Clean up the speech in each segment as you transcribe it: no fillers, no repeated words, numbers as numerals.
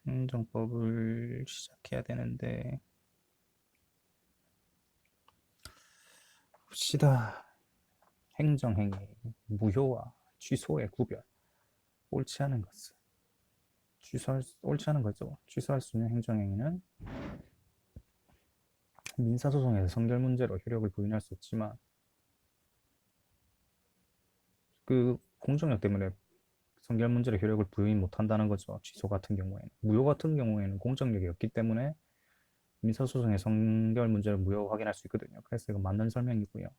행정법을 시작해야 되는데 봅시다. 행정행위, 무효와 취소의 구별, 옳지 않은 것은 옳지 않은 거죠. 취소할 수 있는 행정행위는 민사소송에서 성결 문제로 효력을 부인할 수 있지만 그 공정력 때문에 성결 문제로 효력을 부인 못한다는 거죠. 취소 같은 경우에는. 무효 같은 경우에는 공정력이 없기 때문에 민사소송의 성결 문제를 무효 확인할 수 있거든요. 그래서 이거 맞는 설명이고요.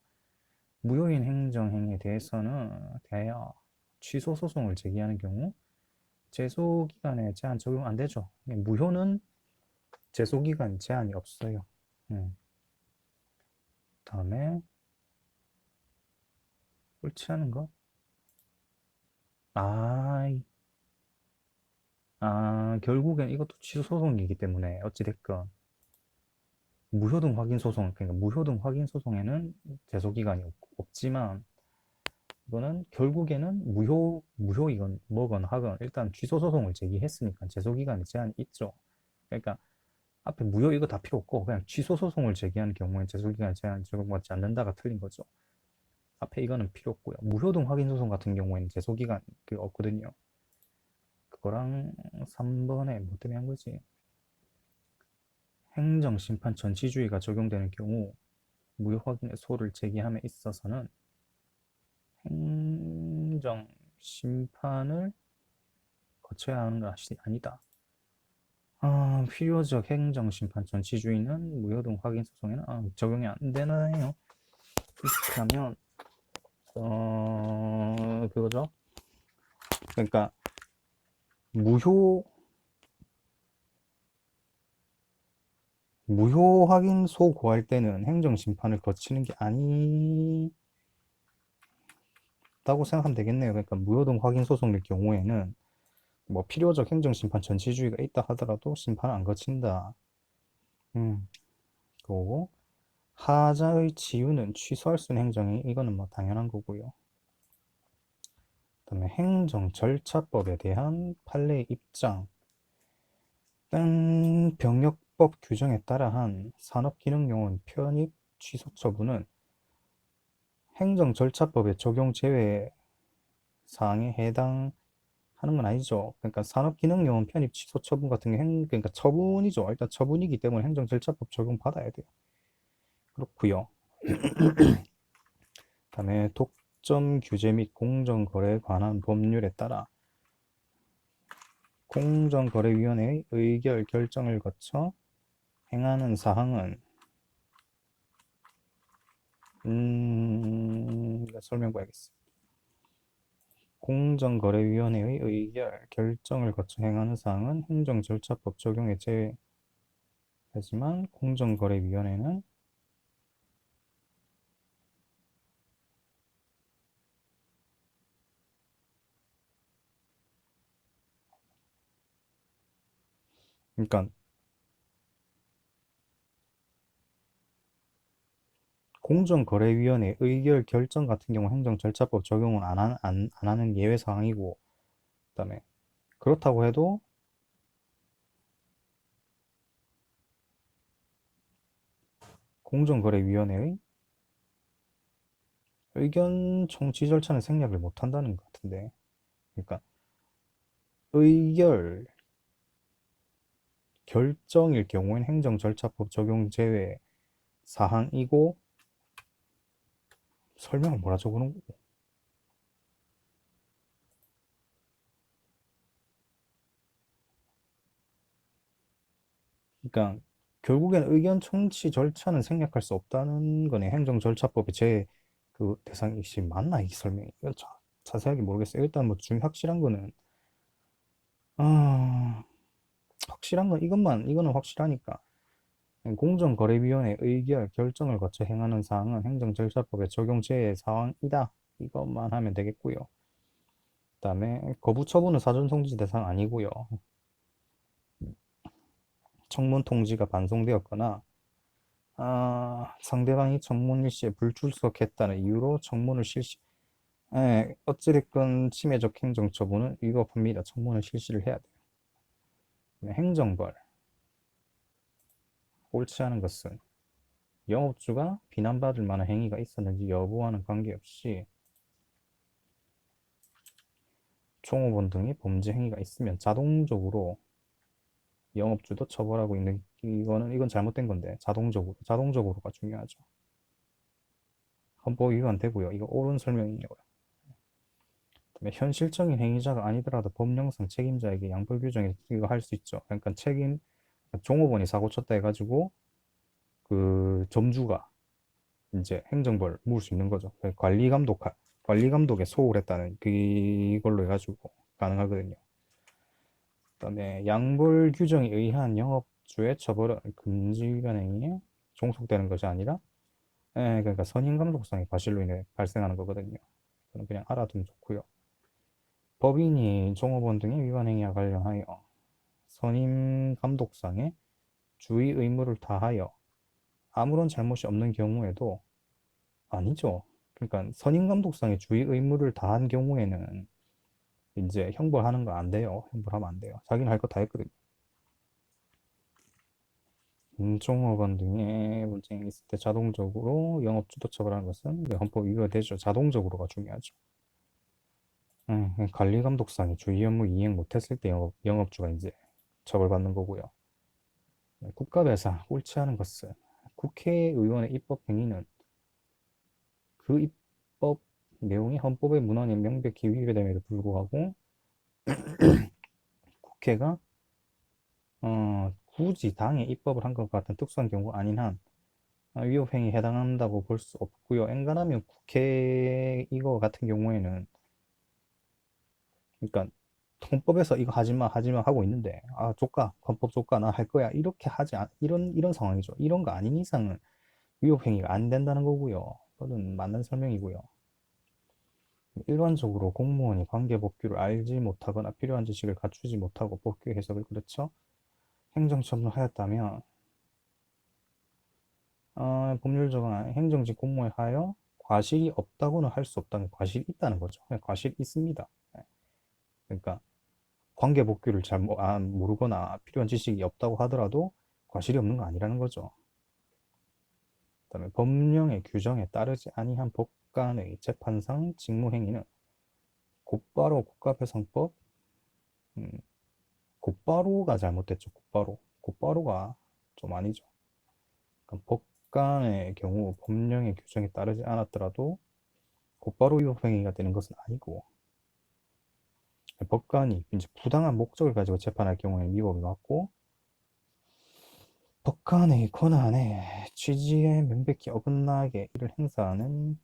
무효인 행정행위에 대해서는 대여 취소 소송을 제기하는 경우 제소기간에 제한 적용 안 되죠. 무효는 제소기간 제한이 없어요. 다음에 옳지 않은 것? 아, 결국엔 이것도 취소 소송이기 때문에 어찌됐건 무효등 확인 소송, 그러니까 무효등 확인 소송에는 제소기간이 없지만 이거는 결국에는 무효이건 뭐건 하건 일단 취소 소송을 제기했으니까 제소기간에 제한이 있죠. 그러니까 앞에 무효 이거 다 필요 없고 그냥 취소 소송을 제기하는 경우에 제소기간 제한 적용받지 않는다가 틀린 거죠. 앞에 이거는 필요 없고요. 무효등 확인 소송 같은 경우에는 제소기간 없거든요. 그거랑 3번에 뭐 때문에 한 거지? 행정심판 전치주의가 적용되는 경우 무효 확인의 소를 제기함에 있어서는 행정심판을 거쳐야 하는 것이 아니다. 필요적 행정심판 전치주의는 무효등 확인 소송에는 적용이 안 되나요? 그렇게 하면 그거죠. 그러니까 무효 무효 확인소 구할 때는 행정심판을 거치는 게 아니다고 생각하면 되겠네요. 그러니까 무효등 확인 소송의 경우에는 뭐 필요적 행정심판 전치주의가 있다 하더라도 심판을 안 거친다. 그리고 하자의 치유는 취소할 수 있는 행정이 이거는 뭐 당연한 거고요. 그다음에 행정절차법에 대한 판례의 입장. 딴 병역법 규정에 따라 한 산업기능요원 편입 취소 처분은 행정절차법의 적용 제외 사항에 해당하는 건 아니죠. 그러니까 산업기능요원 편입 취소 처분 같은 게 그러니까 처분이죠. 일단 처분이기 때문에 행정절차법 적용 받아야 돼요. 그렇고요. 그다음에 독점 규제 및 공정거래에 관한 법률에 따라 공정거래위원회의 의결 결정을 거쳐 행하는 사항은 설명 봐야겠어. 공정거래위원회의 의결 결정을 거쳐 행하는 사항은 행정절차법 적용에 제외하지만 공정거래위원회는 그러니까 공정거래위원회 의결 결정 같은 경우 행정절차법 적용은 안 하는 예외 사항이고 그다음에 그렇다고 해도 공정거래위원회의 의견 청취 절차는 생략을 못 한다는 것 같은데 그러니까 의결 결정일 경우에는 행정절차법 적용 제외 사항이고 설명을 뭐라 적어놓은 거고 그러니까 결국엔 의견 청취 절차는 생략할 수 없다는 거네. 행정절차법의 제 그 대상이 맞나 이 설명이? 이건 자세하게 모르겠어요. 일단 뭐 확실한 거는 아, 확실한 건 이거는 확실하니까 공정거래위원회 의결 결정을 거쳐 행하는 사항은 행정절차법의 적용 제외 사항이다. 이것만 하면 되겠고요. 그다음에 거부 처분은 사전 통지 대상 아니고요. 청문 통지가 반송되었거나 상대방이 청문 일시에 불출석했다는 이유로 청문을 실시. 어찌됐건 침해적 행정처분은 위법합니다. 청문을 실시를 해야 돼요. 행정벌. 옳지 않은 것은 영업주가 비난받을 만한 행위가 있었는지 여부와는 관계없이 종업원 등의 범죄 행위가 있으면 자동적으로 영업주도 처벌하고 있는, 이건 잘못된 건데 자동적으로가 중요하죠. 헌법 위반 되고요. 이거 옳은 설명이에요. 그다음에 현실적인 행위자가 아니더라도 법령상 책임자에게 양벌 규정에 이거 할 수 있죠. 그러니까 종업원이 사고 쳤다 해가지고 그 점주가 이제 행정벌 물을 수 있는 거죠. 관리 감독에 소홀했다는 그걸로 해가지고 가능하거든요. 그다음에 양벌 규정에 의한 영업주의 처벌은 금지 위반 행위에 종속되는 것이 아니라, 그러니까 선임 감독상의 과실로 인해 발생하는 거거든요. 그건 그냥 알아두면 좋고요. 법인이 종업원 등의 위반 행위와 관련하여 선임 감독상의 주의 의무를 다하여 아무런 잘못이 없는 경우에도, 아니죠. 그러니까 선임 감독상의 주의 의무를 다한 경우에는 이제 형벌하는 거 안 돼요. 형벌하면 안 돼요. 자기는 할 거 다 했거든요. 종업원 등의 문제가 있을 때 자동적으로 영업주도 처벌하는 것은 헌법 위반이 되죠. 자동적으로가 중요하죠. 관리 감독상의 주의 업무 이행 못했을 때 영업주가 이제 처벌받는 거고요. 국가배상 옳지 않은 것은 국회의원의 입법 행위는 그 입법 내용이 헌법의 문헌에 명백히 위배됨에도 불구하고 국회가 굳이 당에 입법을 한 것 같은 특수한 경우가 아닌 한 위법행위에 해당한다고 볼 수 없고요. 엔간하면 국회 이거 같은 경우에는, 그러니까 헌법에서 이거 하지마 하고 있는데, 조까 헌법 조까 나 할 거야, 이렇게 이런 상황이죠. 이런 거 아닌 이상은 위법행위가 안 된다는 거고요. 그건 맞는 설명이고요. 일반적으로 공무원이 관계법규를 알지 못하거나 필요한 지식을 갖추지 못하고 법규 해석을, 그렇죠, 행정처분을 하였다면 법률적인 행정직 공무원에 하여 과실이 없다고는 할 수 없다는, 과실이 있다는 거죠. 과실이 있습니다. 네. 그러니까 관계법규를 잘 모르거나 필요한 지식이 없다고 하더라도 과실이 없는 거 아니라는 거죠. 그다음에 법령의 규정에 따르지 아니한 법관의 재판상 직무행위는 곧바로 국가배상법, 음, 곧바로가 잘못됐죠. 곧바로가 좀 아니죠. 그러니까 법관의 경우 법령의 규정에 따르지 않았더라도 곧바로 위법행위가 되는 것은 아니고, 법관이 이제 부당한 목적을 가지고 재판할 경우에는 위법이 맞고, 법관의 권한에 취지에 명백히 어긋나게 이를 행사하는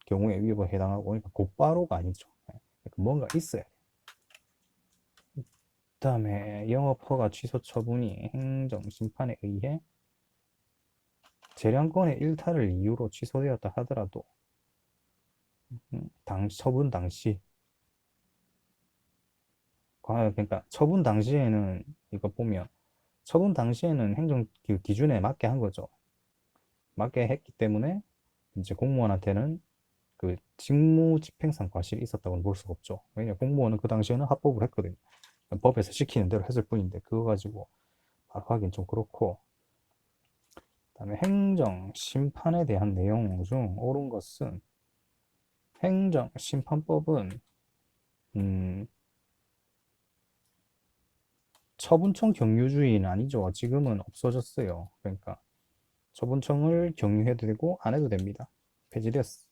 경우에 위법에 해당하고, 그러니까 곧바로가 아니죠. 그러니까 뭔가 있어야 돼요. 그다음에 영업허가 취소 처분이 행정심판에 의해 재량권의 일탈을 이유로 취소되었다 하더라도 처분 당시, 그러니까 처분 당시에는, 이거 보면 처분 당시에는 행정 기준에 맞게 한 거죠. 맞게 했기 때문에 이제 공무원한테는 그 직무 집행상 과실이 있었다고는 볼 수가 없죠. 왜냐면 공무원은 그 당시에는 합법을 했거든요. 법에서 시키는 대로 했을 뿐인데 그거 가지고 바로 하긴 좀 그렇고. 그다음에 행정 심판에 대한 내용 중 옳은 것은, 행정 심판법은 처분청 경유주의는 아니죠. 지금은 없어졌어요. 그러니까 처분청을 경유해도 되고 안 해도 됩니다. 폐지됐어.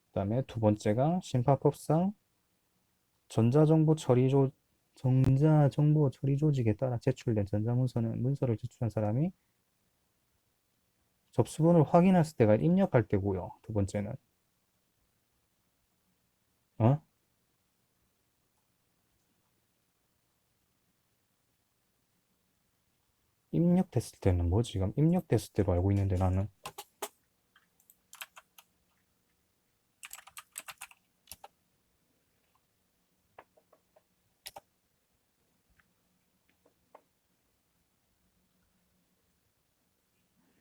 그다음에 두 번째가 심판법상 전자정보 처리 조직에 따라 제출된 전자문서는 문서를 제출한 사람이 접수본을 확인했을 때가 입력할 때고요. 두 번째는 어? 입력됐을 때는 뭐지? 지금 입력됐을 때로 알고 있는데 나는.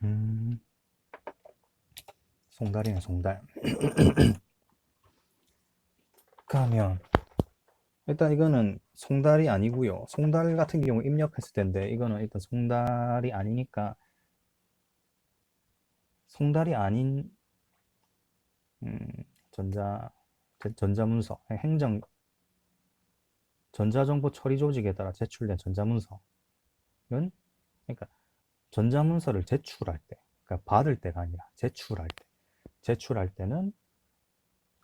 음, 송달이네 송달. 가면 일단 이거는 송달이 아니고요. 송달 같은 경우 입력했을 텐데 이거는 일단 송달이 아니니까 송달이 아닌 음, 전자 전자문서 행정 전자정보 처리 조직에 따라 제출된 전자문서는 그러니까 전자문서를 제출할 때 그러니까 받을 때가 아니라 제출할 때는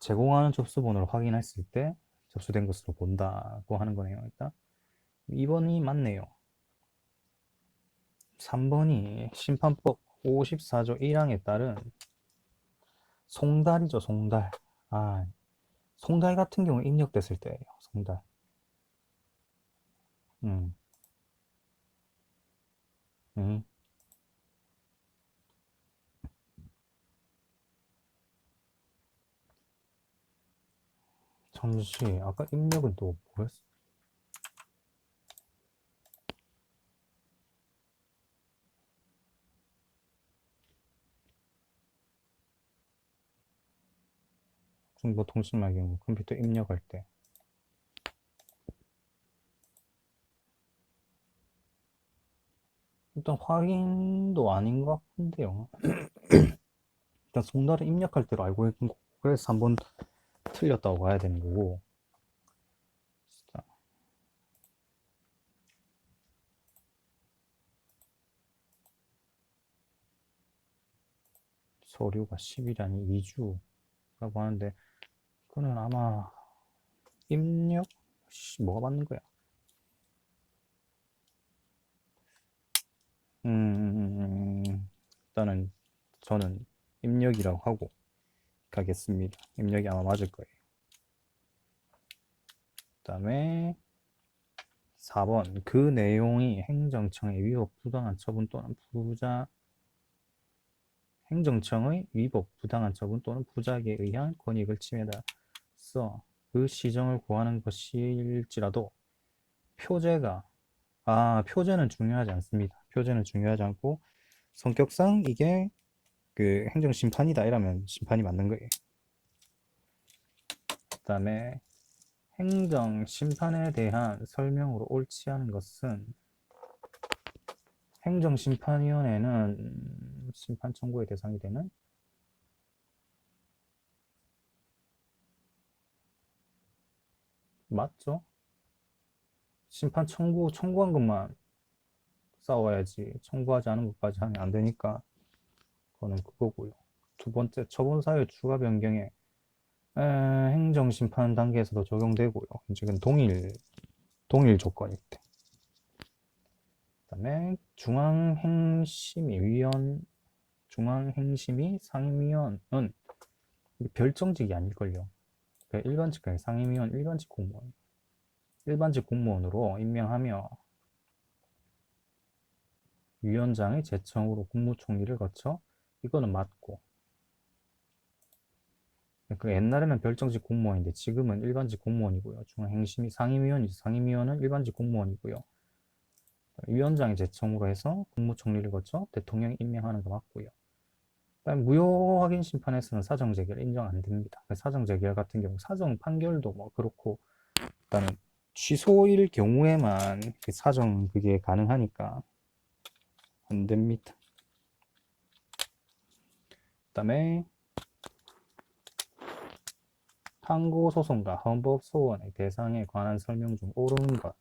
제공하는 접수번호를 확인했을 때 접수된 것으로 본다고 하는 거네요. 일단 2번이 맞네요. 3번이 심판법 54조 1항에 따른 송달이죠, 송달. 아, 송달 같은 경우 입력됐을 때예요, 송달. 음, 음. 잠시, 아까 입력은 또 뭐였어? 정보통신망 경우 컴퓨터 입력할 때. 일단 확인도 아닌 것 같은데요. 일단 송달을 입력할 때로 알고 있는 거고, 그래서 3번 틀렸다고 봐야 되는 거고. 자, 서류가 10일이 아닌 2주라고 하는데, 그거는 아마 입력? 뭐가 맞는 거야? 일단은 저는 입력이라고 하고 가겠습니다. 입력이 아마 맞을 거예요. 그 다음에 4번 그 내용이 행정청의 위법 부당한 처분 또는 행정청의 위법 부당한 처분 또는 부작에 의한 권익을 침해다써 그 시정을 구하는 것일지라도 표제가 표제는 중요하지 않습니다. 표제는 중요하지 않고 성격상 이게 그 행정심판이다 이러면 심판이 맞는 거예요. 그 다음에 행정심판에 대한 설명으로 옳지 않은 것은 행정심판위원회는 심판 청구의 대상이 되는 맞죠? 심판 청구한 것만 싸워야지 청구하지 않은 것까지 하면 안 되니까 그거는 그거고요. 두 번째 처분사유 추가 변경에 행정심판 단계에서도 적용되고요. 지금 동일 조건일 때. 그다음에 중앙행심위 상임위원은 별정직이 아닐걸요. 그러니까 일반직, 상임위원 일반직 공무원으로 임명하며 위원장의 제청으로 국무총리를 거쳐 이거는 맞고 그 옛날에는 별정직 공무원인데 지금은 일반직 공무원이고요. 중앙행심위 상임위원은 일반직 공무원이고요. 위원장의 제청으로 해서 국무총리를 거쳐 대통령이 임명하는 거 맞고요. 그다음 무효 확인 심판에서는 사정 재결 인정 안 됩니다. 사정 재결 같은 경우 사정 판결도 뭐 그렇고 일단은 취소일 경우에만 사정 그게 가능하니까 안 됩니다. 그다음에 항고소송과 헌법소원의 대상에 관한 설명 중 옳은 것,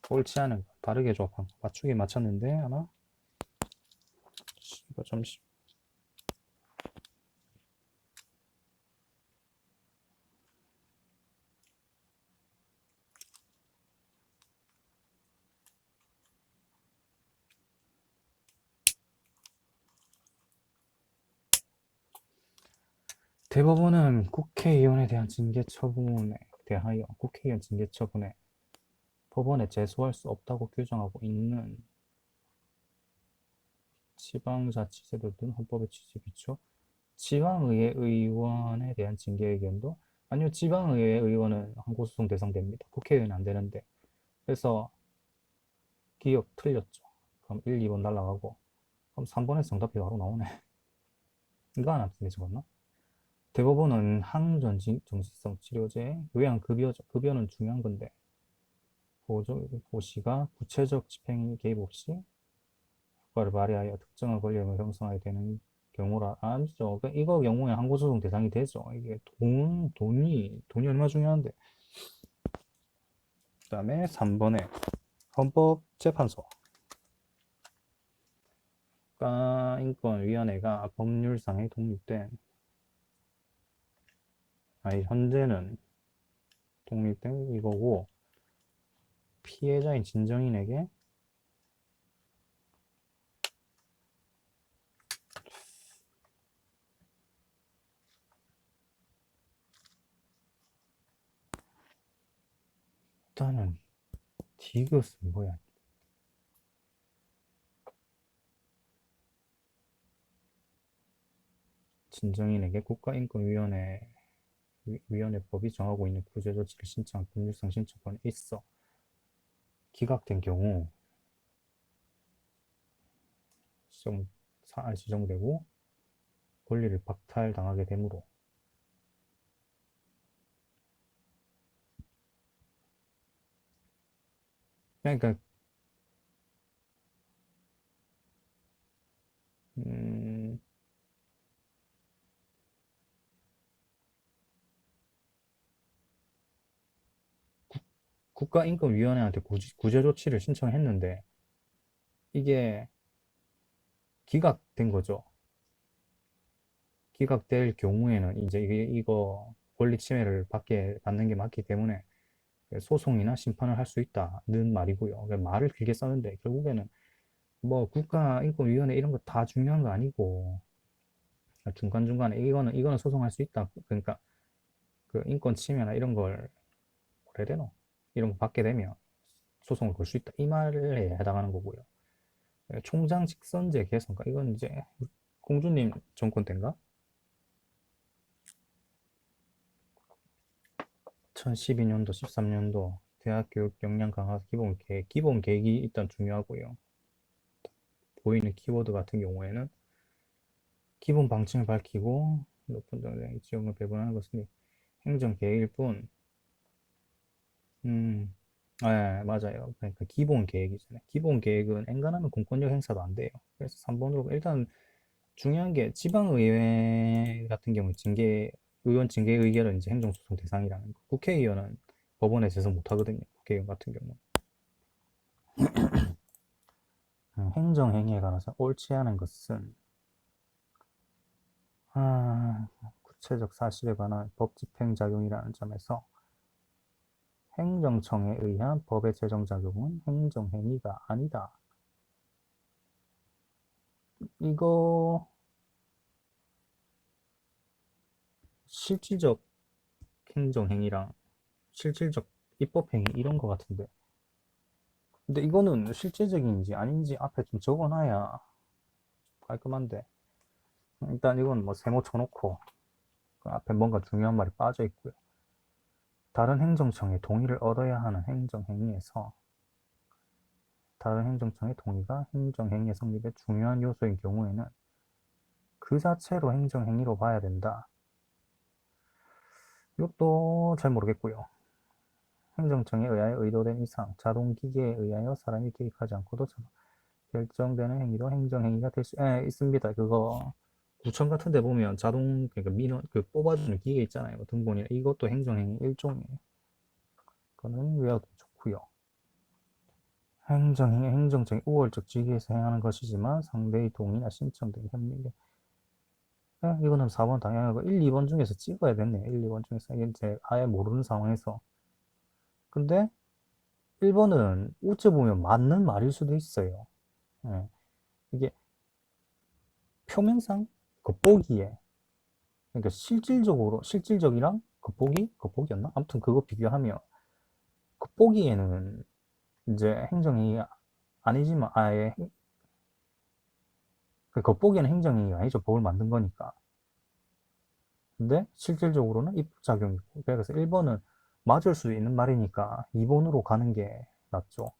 옳지 않은 것, 다르게 조합한 것. 맞추기 맞췄는데 아마 이거 잠시 대법원은 국회의원에 대한 징계 처분에 대하여 국회의원 징계 처분에 법원에 제소할 수 없다고 규정하고 있는 지방자치제도 등 헌법의 취지에 비춰 지방의회 의원에 대한 징계 의견도 아니요, 지방의회 의원은 항고소송 대상됩니다. 국회의원은 안 되는데. 그래서 기억 틀렸죠. 그럼 1, 2번 날라가고 그럼 3번에서 정답이 바로 나오네. 이거 하나 틀리지 않나? 대법원은 항정신성 치료제, 요양급여죠. 급여는 중요한 건데, 고시가 구체적 집행에 개입 없이 효과를 발휘하여 특정한 권력을 형성하게 되는 경우라. 아니죠. 이거 경우에 항고소송 대상이 되죠. 이게 돈이 얼마나 중요한데. 그 다음에 3번에 헌법재판소. 국가인권위원회가 법률상에 독립된, 현재는 독립된 이거고, 피해자인 진정인에게 일단은 디귿은 뭐야? 진정인에게 국가인권위원회법이 정하고 있는 구제조치를 신청한 법률상 신청권이 있어. 기각된 경우 사안 지정되고 권리를 박탈당하게 되므로. 그러니까 음, 국가인권위원회한테 구제조치를 신청했는데 이게 기각된 거죠. 기각될 경우에는 이제 이거 권리 침해를 받는 게 맞기 때문에 소송이나 심판을 할 수 있다는 말이고요. 말을 길게 썼는데 결국에는 뭐 국가인권위원회 이런 거 다 중요한 거 아니고 중간중간에 이거는 소송할 수 있다. 그러니까 그 인권 침해나 이런 걸 뭐라 해야 되노? 이런 거 받게 되면 소송을 걸 수 있다. 이 말에 해당하는 거고요. 총장 직선제 개선가 이건 이제 공주님 정권 때인가? 2012년도, 13년도 대학 교육 역량 강화 기본 계획이 일단 중요하고요. 보이는 키워드 같은 경우에는 기본 방침을 밝히고 높은 정도의 지원을 배분하는 것은 행정 계획일 뿐, 음, 맞아요. 그러니까 기본 계획이잖아요. 기본 계획은 엔간하면 공권력 행사도 안 돼요. 그래서 3번으로 일단 중요한 게 지방의회 같은 경우 의원 징계 의결은 이제 행정소송 대상이라는 거. 국회의원은 법원에 제소 못 하거든요. 국회의원 같은 경우. 행정행위에 관해서 옳지 않은 것은 구체적 사실에 관한 법 집행작용이라는 점에서 행정청에 의한 법의 제정작용은 행정행위가 아니다. 이거 실질적 행정행위랑 실질적 입법행위 이런 거 같은데. 근데 이거는 실질적인지 아닌지 앞에 좀 적어놔야 깔끔한데. 일단 이건 뭐 세모 쳐놓고 그 앞에 뭔가 중요한 말이 빠져 있고요. 다른 행정청의 동의를 얻어야 하는 행정행위에서 다른 행정청의 동의가 행정행위의 성립의 중요한 요소인 경우에는 그 자체로 행정행위로 봐야 된다. 이것도 잘 모르겠고요. 행정청에 의하여 의도된 이상 자동기계에 의하여 사람이 개입하지 않고도 결정되는 행위도 행정행위가 될 수 있습니다. 그거 구청 같은 데 보면 그러니까 민원 뽑아주는 기계 있잖아요. 등본이나 이것도 행정행위 일종이에요. 그거는 외워도 좋고요. 행정청이 우월적 직위에서 행하는 것이지만 상대의 동의나 신청 등 협력에 이거는 4번 당연하고 1, 2번 중에서 찍어야 됐네요. 1, 2번 중에서 이제 아예 모르는 상황에서. 근데 1번은 어찌 보면 맞는 말일 수도 있어요. 예. 이게 표면상 겉보기에 그러니까 실질적이랑 겉보기였나? 아무튼 그거 비교하면 겉보기에는 이제 행정이 아니지만 아예 겉보기에는 행정이 아니죠. 법을 만든 거니까. 근데 실질적으로는 입법작용이 있고 그래서 1번은 맞을 수 있는 말이니까 2번으로 가는 게 낫죠.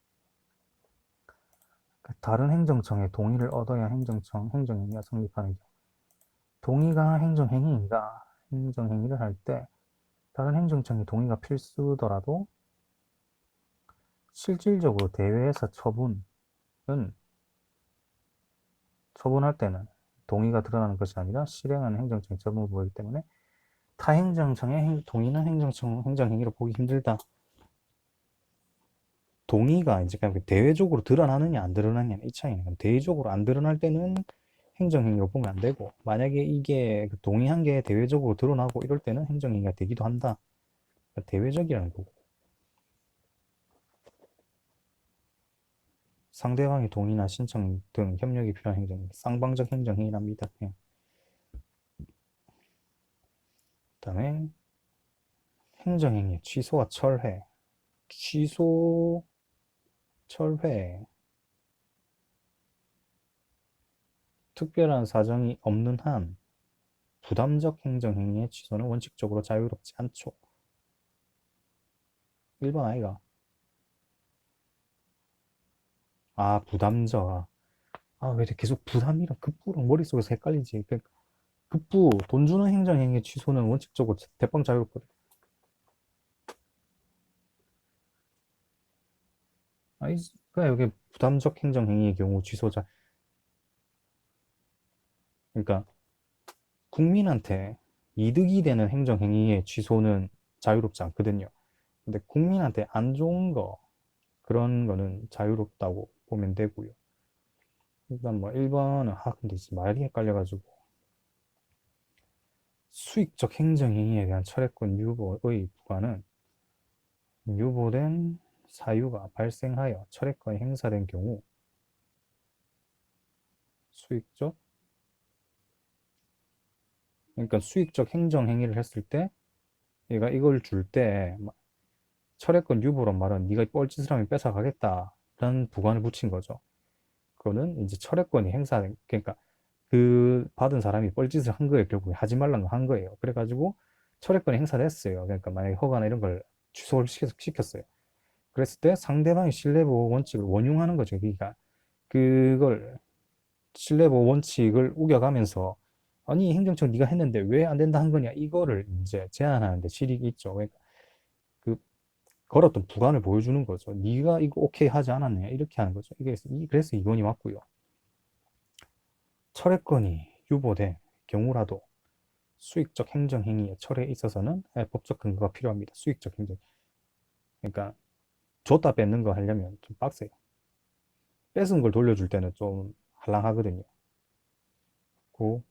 다른 행정청의 동의를 얻어야 행정행위가 성립하는 경우 동의가 행정행위인가? 행정행위를 할 때 다른 행정청의 동의가 필수더라도 실질적으로 대외에서 처분할 때는 동의가 드러나는 것이 아니라 실행하는 행정청의 처분을 보이기 때문에 타행정청의 동의는 행정청 행정행위로 보기 힘들다. 동의가 이제 그냥 대외적으로 드러나느냐 안 드러나느냐 이 차이는 대외적으로 안 드러날 때는 행정행위로 보면 안 되고 만약에 이게 동의한 게 대외적으로 드러나고 이럴 때는 행정행위가 되기도 한다. 그러니까 대외적이라는 거고 상대방의 동의나 신청 등 협력이 필요한 행정행위 쌍방적 행정행위랍니다. 그냥. 그다음에 행정행위 취소와 철회 취소 철회 특별한 사정이 없는 한 부담적 행정행위의 취소는 원칙적으로 자유롭지 않죠. 1번 아이가 부담적 왜 계속 부담이랑 급부랑 머릿속에서 헷갈리지. 그러니까 급부 돈 주는 행정행위 취소는 원칙적으로 대빵 자유롭거든. 그러니까 여기 부담적 행정행위의 경우 취소자 그러니까 국민한테 이득이 되는 행정행위의 취소는 자유롭지 않거든요. 근데 국민한테 안 좋은 거 그런 거는 자유롭다고 보면 되고요. 일단 뭐 1번은 근데 이제 말이 헷갈려가지고 수익적 행정행위에 대한 철회권 유보의 부과는 유보된 사유가 발생하여 철회권이 행사된 경우 수익적 그러니까 수익적 행정행위를 했을 때 얘가 이걸 줄 때 철회권 유보란 말은 네가 뻘짓을 하면 뺏어가겠다라는 부관을 붙인 거죠. 그거는 이제 철회권이 행사된 그러니까 그 받은 사람이 뻘짓을 한 거예요. 결국에 하지 말란 거 한 거예요. 그래가지고 철회권이 행사됐어요. 그러니까 만약에 허가나 이런 걸 취소를 시켰어요. 그랬을 때 상대방의 신뢰보호 원칙을 원용하는 거죠. 그러니까 그걸 신뢰보호 원칙을 우겨가면서 아니 행정처 네가 했는데 왜 안 된다 한 거냐 이거를 이제 제한하는데 실익이 있죠. 그러니까 그 걸었던 부관을 보여주는 거죠. 네가 이거 오케이 하지 않았냐 이렇게 하는 거죠. 이게 그래서 2번이 맞고요. 철회권이 유보된 경우라도 수익적 행정행위의 철회에 있어서는 법적 근거가 필요합니다. 수익적 행정. 그러니까 줬다 뺏는 거 하려면 좀 빡세요. 뺏은 걸 돌려줄 때는 좀 할랑하거든요. 그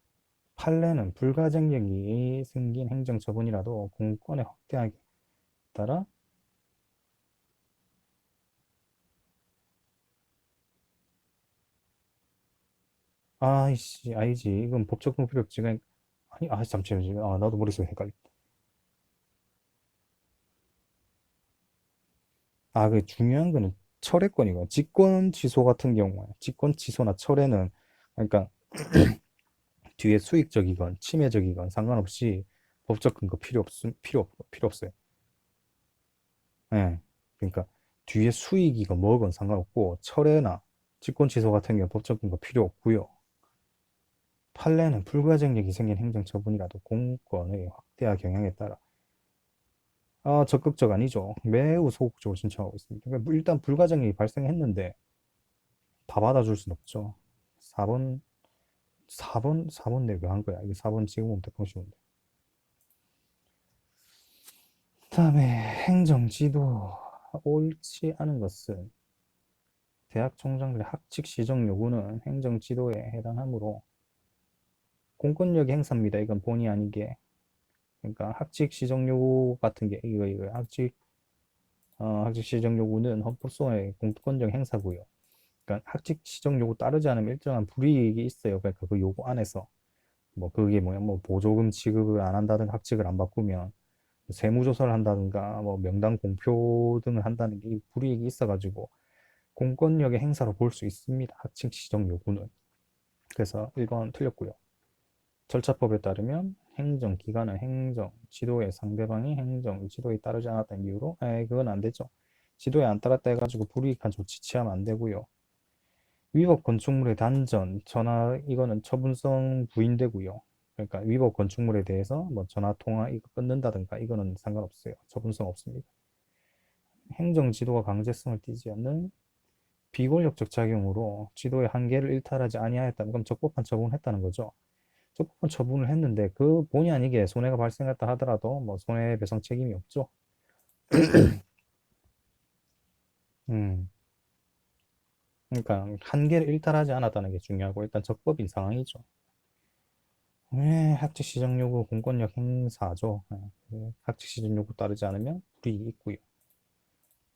판례는 불가증력이 생긴 행정처분이라도 공권의 확대하기 따라 아이씨 아니지 이건 법적 근거 필요 없지 아니 잠시만요 나도 머릿속에 헷갈려 그 중요한 거는 철회권이고 직권 취소 같은 경우에 직권 취소나 철회는 그러니까 뒤에 수익적이건 침해적이건 상관없이 법적 근거 필요 없어요. 예. 그러니까 뒤에 수익이건 뭐건 상관없고 철회나 직권 취소 같은 경우 법적 근거 필요 없고요. 판례는 불가증력이 생긴 행정처분이라도 공권의 확대화 경향에 따라 적극적 아니죠. 매우 소극적으로 신청하고 있습니다. 그러니까 일단 불가증력이 발생했는데 다 받아줄 순 없죠. 4번 4번 내가 한 거야. 이게 4번 지금 보면 대펑 쉬운데. 그다음에 행정지도 옳지 않은 것은 대학 총장들의 학칙 시정 요구는 행정지도에 해당하므로 공권력의 행사입니다. 이건 본의 아니게. 그러니까 학칙 시정 요구 같은 게 이거 학칙 시정 요구는 헌법소원의 공권력 행사고요. 그러니까 학칙 시정 요구 따르지 않으면 일정한 불이익이 있어요. 그러니까 그 요구 안에서 뭐 그게 뭐야 뭐 보조금 지급을 안 한다든가 학칙을 안 바꾸면 세무조사를 한다든가 뭐 명단 공표 등을 한다는 게 불이익이 있어가지고 공권력의 행사로 볼 수 있습니다. 학칙 시정 요구는. 그래서 1번 틀렸고요. 절차법에 따르면 행정기관은 행정 지도의 상대방이 행정 지도에 따르지 않았다는 이유로 그건 안 되죠. 지도에 안 따랐다 해가지고 불이익한 조치 취하면 안 되고요. 위법 건축물의 단전, 전화 이거는 처분성 부인되고요. 그러니까 위법 건축물에 대해서 뭐 전화 통화 이거 끊는다든가 이거는 상관없어요. 처분성 없습니다. 행정 지도가 강제성을 띠지 않는 비권력적 작용으로 지도의 한계를 일탈하지 아니하였다면 그럼 적법한 처분을 했다는 거죠. 적법한 처분을 했는데 그 본의 아니게 손해가 발생했다 하더라도 뭐 손해배상 책임이 없죠. 음, 그러니까 한계를 일탈하지 않았다는 게 중요하고 일단 적법인 상황이죠. 네, 학칙 시정 요구 공권력 행사죠. 학칙 시정 요구 따르지 않으면 불이익이 있고요.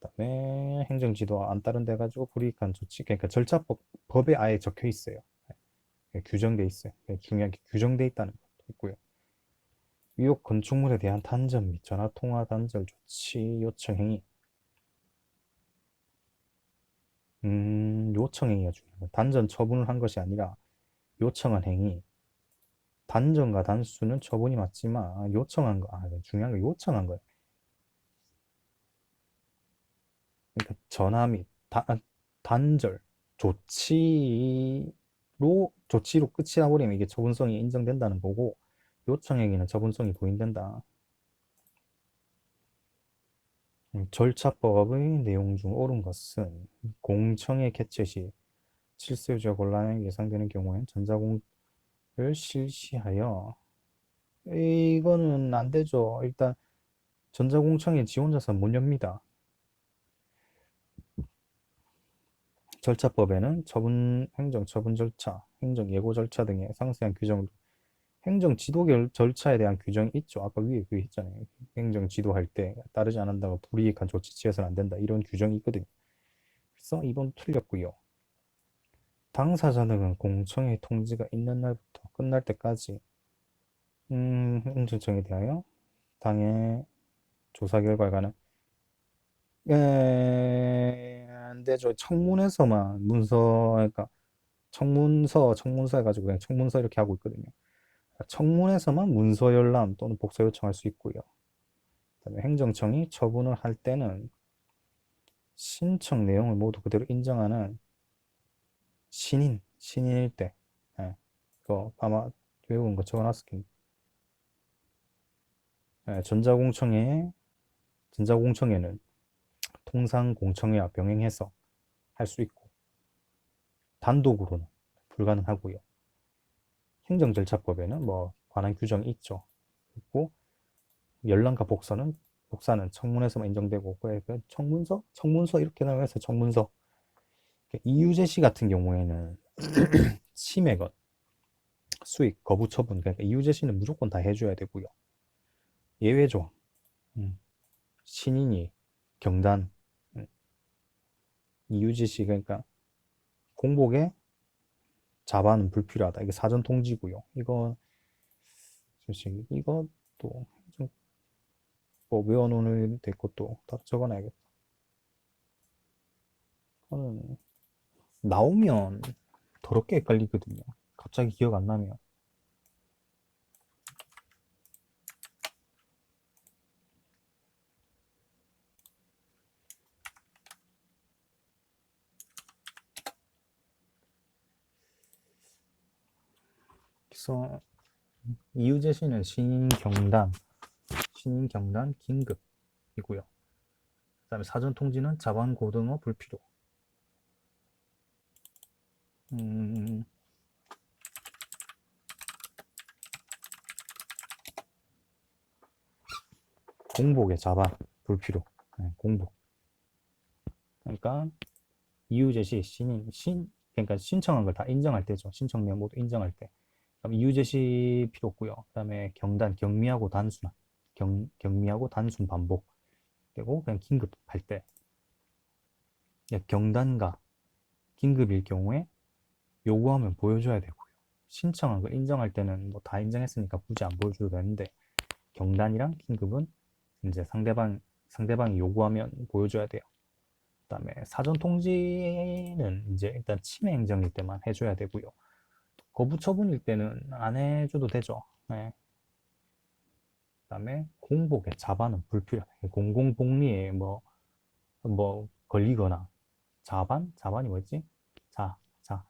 그다음에 행정지도 안 따른데 가지고 불이익한 조치, 그러니까 절차법 법에 아예 적혀 있어요. 규정돼 있어요. 중요하게 규정돼 있다는 것도 있고요. 위협 건축물에 대한 단전 및 전화 통화 단절 조치 요청 행위. 요청 행위가 중요한 거예요. 단전 처분을 한 것이 아니라 요청한 행위. 단전과 단수는 처분이 맞지만 요청한 거, 중요한 거 요청한 거예요. 그러니까 전화 및 단절 조치로 끝이 나버리면 이게 처분성이 인정된다는 거고 요청행위는 처분성이 부인된다. 절차법의 내용 중 옳은 것은 공청회 개최 시 실수요자 곤란이 예상되는 경우엔 전자공을 실시하여 이거는 안 되죠. 일단 전자공청회 지원자산 못 엽니다. 절차법에는 행정 처분 절차, 행정 예고 절차 등의 상세한 규정을 행정 지도 절차에 대한 규정이 있죠. 아까 위에 그 했잖아요. 행정 지도할 때 따르지 않는다고 불이익한 조치 취해서는 안 된다. 이런 규정이 있거든요. 그래서 이번 틀렸고요. 당사자 등은 공청회 통지가 있는 날부터 끝날 때까지 행정청에 대하여 당의 조사 결과에 관한 안 되죠. 청문회서만 문서 그러니까 청문서 해가지고 그냥 청문서 이렇게 하고 있거든요. 청문회에서만 문서 열람 또는 복사 요청할 수 있고요. 그다음에 행정청이 처분을 할 때는 신청 내용을 모두 그대로 인정하는 신인일 때, 그거 아마 외운 거 적어놨을 텐데, 전자공청회는 통상공청회와 병행해서 할 수 있고, 단독으로는 불가능하고요. 행정절차법에는 뭐 관한 규정이 있죠. 그리고 열람과 복사는 청문회에서만 인정되고, 그 청문서 이렇게 나와서 청문서. 이유제시 같은 경우에는 치매건 수익 거부 처분 그러니까 이유제시는 무조건 다 해줘야 되고요. 예외 조항 신인이 경단 이유제시 그러니까 공복에 자반은 불필요하다. 이게 사전 통지고요. 이것도 뭐 외워놓을 될 것도 다 적어놔야겠다. 이거는 나오면 더럽게 헷갈리거든요. 갑자기 기억 안 나면. 그래서 이유제시는 신인경단 긴급이고요. 그 다음에 사전 통지는 자반 고등어 불필요. 음, 공복의 자반 불필요. 공복. 그러니까 이유 제시 그러니까 신청한 걸 다 인정할 때죠. 신청 내용 모두 인정할 때. 그럼 이유 제시 필요 없고요. 그다음에 경미하고 단순한 경미하고 단순 반복 되고 그냥 긴급할 때 경단과 긴급일 경우에 요구하면 보여줘야 되고요. 신청한 걸 인정할 때는 뭐 다 인정했으니까 굳이 안 보여줘도 되는데 경단이랑 긴급은 이제 상대방이 요구하면 보여줘야 돼요. 그다음에 사전 통지는 이제 일단 침해 행정일 때만 해줘야 되고요. 거부 처분일 때는 안 해줘도 되죠. 네. 그다음에 공복의 자반은 불필요하다. 공공복리에 뭐 걸리거나 자반이 뭐였지? 자, 자,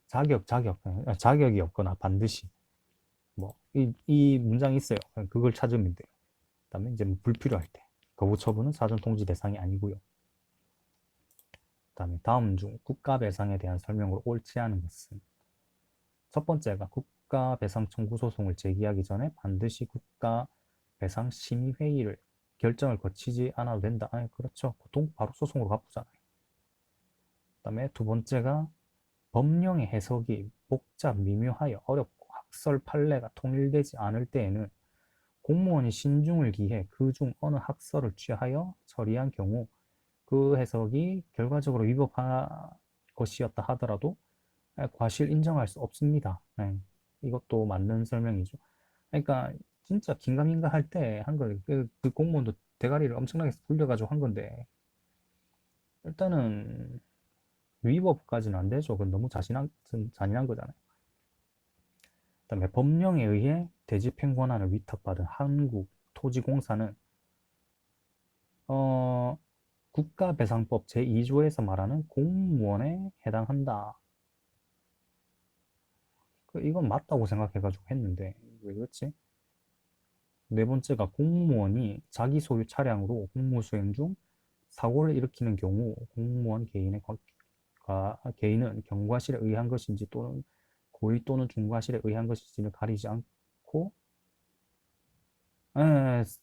자격이 없거나 반드시 뭐, 이 문장이 있어요. 그냥 그걸 찾으면 돼요. 그다음에 이제 뭐 불필요할 때. 거부 처분은 사전 통지 대상이 아니고요. 그다음에 다음 중 국가 배상에 대한 설명으로 옳지 않은 것은 첫 번째가 국가 배상 청구 소송을 제기하기 전에 반드시 국가 배상 심의 회의를 결정을 거치지 않아도 된다. 아니, 그렇죠. 보통 바로 소송으로 바꾸잖아요. 그다음에 두 번째가 법령의 해석이 복잡, 미묘하여 어렵고 학설 판례가 통일되지 않을 때에는 공무원이 신중을 기해 그 중 어느 학설을 취하여 처리한 경우 그 해석이 결과적으로 위법한 것이었다 하더라도 과실 인정할 수 없습니다. 네. 이것도 맞는 설명이죠. 그러니까 진짜 긴가민가 할 때 한 거예요. 그 공무원도 대가리를 엄청나게 굴려가지고 한 건데 일단은 위법까지는 안 되죠. 그건 너무 잔인한 거잖아요. 그다음에 법령에 의해 대집행 권한을 위탁받은 한국토지공사는 어, 국가배상법 제2조에서 말하는 공무원에 해당한다. 이건 맞다고 생각해가지고 했는데 왜 그렇지? 네 번째가 공무원이 자기 소유 차량으로 공무 수행 중 사고를 일으키는 경우 공무원 개인은 경과실에 의한 것인지 또는 고의 또는 중과실에 의한 것인지를 가리지 않고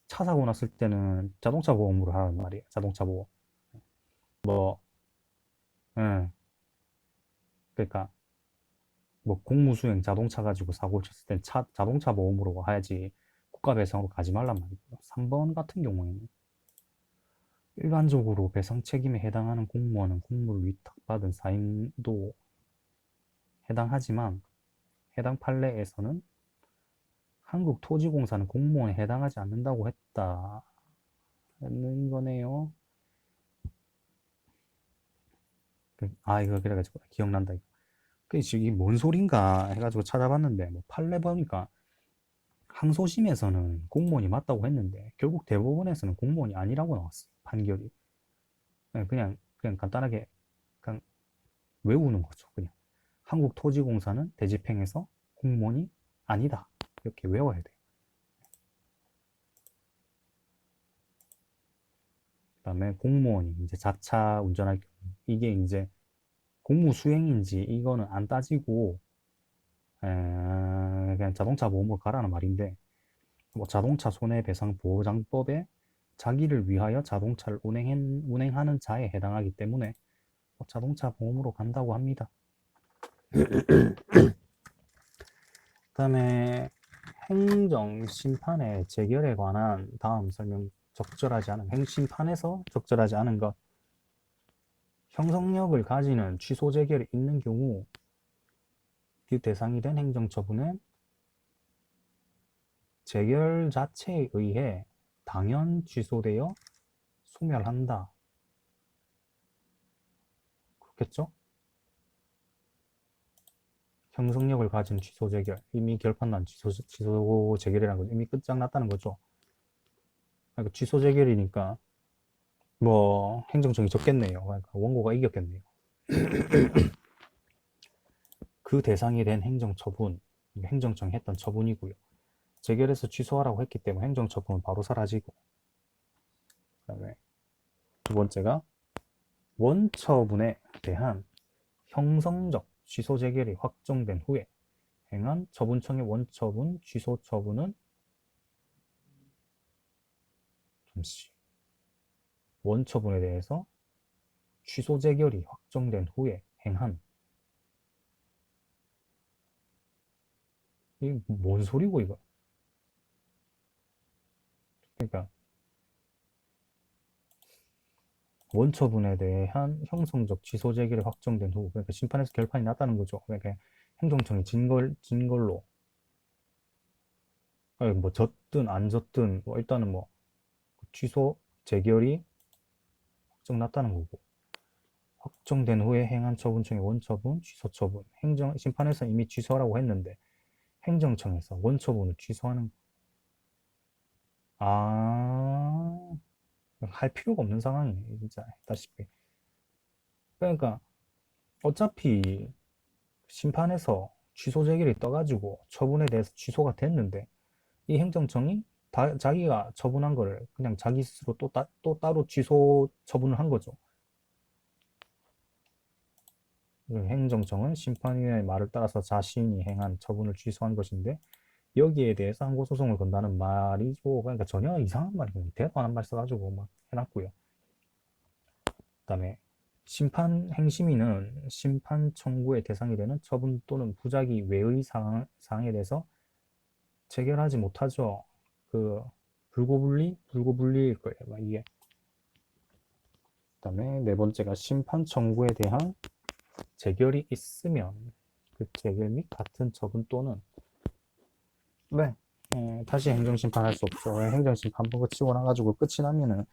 차 사고 났을 때는 자동차 보험으로 하란 말이에요. 자동차 보험. 뭐, 예, 그러니까 뭐 공무수행 자동차 가지고 사고 쳤을 땐 자동차 보험으로 해야지 국가 배상으로 가지 말란 말이고요. 3번 같은 경우에는 일반적으로 배상 책임에 해당하는 공무원은 공무를 위탁받은 사임도 해당하지만 해당 판례에서는 한국토지공사는 공무원에 해당하지 않는다고 했다는 거네요. 이거 그래가지고 기억난다. 그 이게 뭔 소린가 해가지고 찾아봤는데 뭐 판례 보니까 항소심에서는 공무원이 맞다고 했는데 결국 대법원에서는 공무원이 아니라고 나왔어요. 판결이. 그냥 간단하게 그냥 외우는 거죠. 그냥 한국토지공사는 대집행에서 공무원이 아니다. 이렇게 외워야 돼요. 그다음에 공무원이 이제 자차 운전할 경우 이게 이제 공무 수행인지 이거는 안 따지고 그냥 자동차 보험으로 가라는 말인데 뭐 자동차 손해배상보장법에 자기를 위하여 자동차를 운행하는 자에 해당하기 때문에 자동차 보험으로 간다고 합니다. 그다음에 행정심판의 재결에 관한 다음 설명 적절하지 않은 행심판에서 적절하지 않은 것 형성력을 가지는 취소 재결이 있는 경우 그 대상이 된 행정처분은 재결 자체에 의해 당연 취소되어 소멸한다. 그렇겠죠? 형성력을 가진 취소 재결 이미 결판난 취소 재결이라는 건 이미 끝장났다는 거죠. 그러니까 취소 재결이니까 뭐 행정청이 졌겠네요. 그러니까 원고가 이겼겠네요. 그 대상이 된 행정처분, 행정청이 했던 처분이고요. 재결해서 취소하라고 했기 때문에 행정처분은 바로 사라지고 그다음에 두 번째가 원처분에 대한 형성적 취소 재결이 확정된 후에 행한 처분청의 원처분 취소 처분은 잠시 원처분에 대해서 취소 재결이 확정된 후에 행한 이게 뭔 소리고 이거? 그러니까 원처분에 대한 형성적 취소 재결이 확정된 후 그러니까 심판에서 결판이 났다는 거죠. 그러니까 행정청이 진 걸로 뭐 졌든 안 졌든 뭐 일단은 뭐 취소 재결이 확정났다는 거고 확정된 후에 행한 처분 중에 원처분, 취소 처분 심판에서 이미 취소하라고 했는데 행정청에서 원처분을 취소하는 할 필요가 없는 상황이네 진짜 했다시피 그러니까 어차피 심판에서 취소 제기를 떠가지고 처분에 대해서 취소가 됐는데 이 행정청이 자기가 처분한 거를 그냥 자기 스스로 또 따로 취소 처분을 한 거죠. 행정청은 심판위원의 말을 따라서 자신이 행한 처분을 취소한 것인데 여기에 대해서 항고소송을 건다는 말이죠. 그러니까 전혀 이상한 말이고 대도 안 한 말 써가지고 막 해놨고요. 그다음에 심판 행심위는 심판 청구의 대상이 되는 처분 또는 부작위 외의 사항에 대해서 체결하지 못하죠. 그 불고불리일 거예요. 막 이게. 그다음에 네 번째가 심판 청구에 대한 재결이 있으면 그 재결 및 같은 처분 또는 네, 다시 행정심판할 수 없죠. 행정심판 한 번 거치고 나가지고 끝이 나면은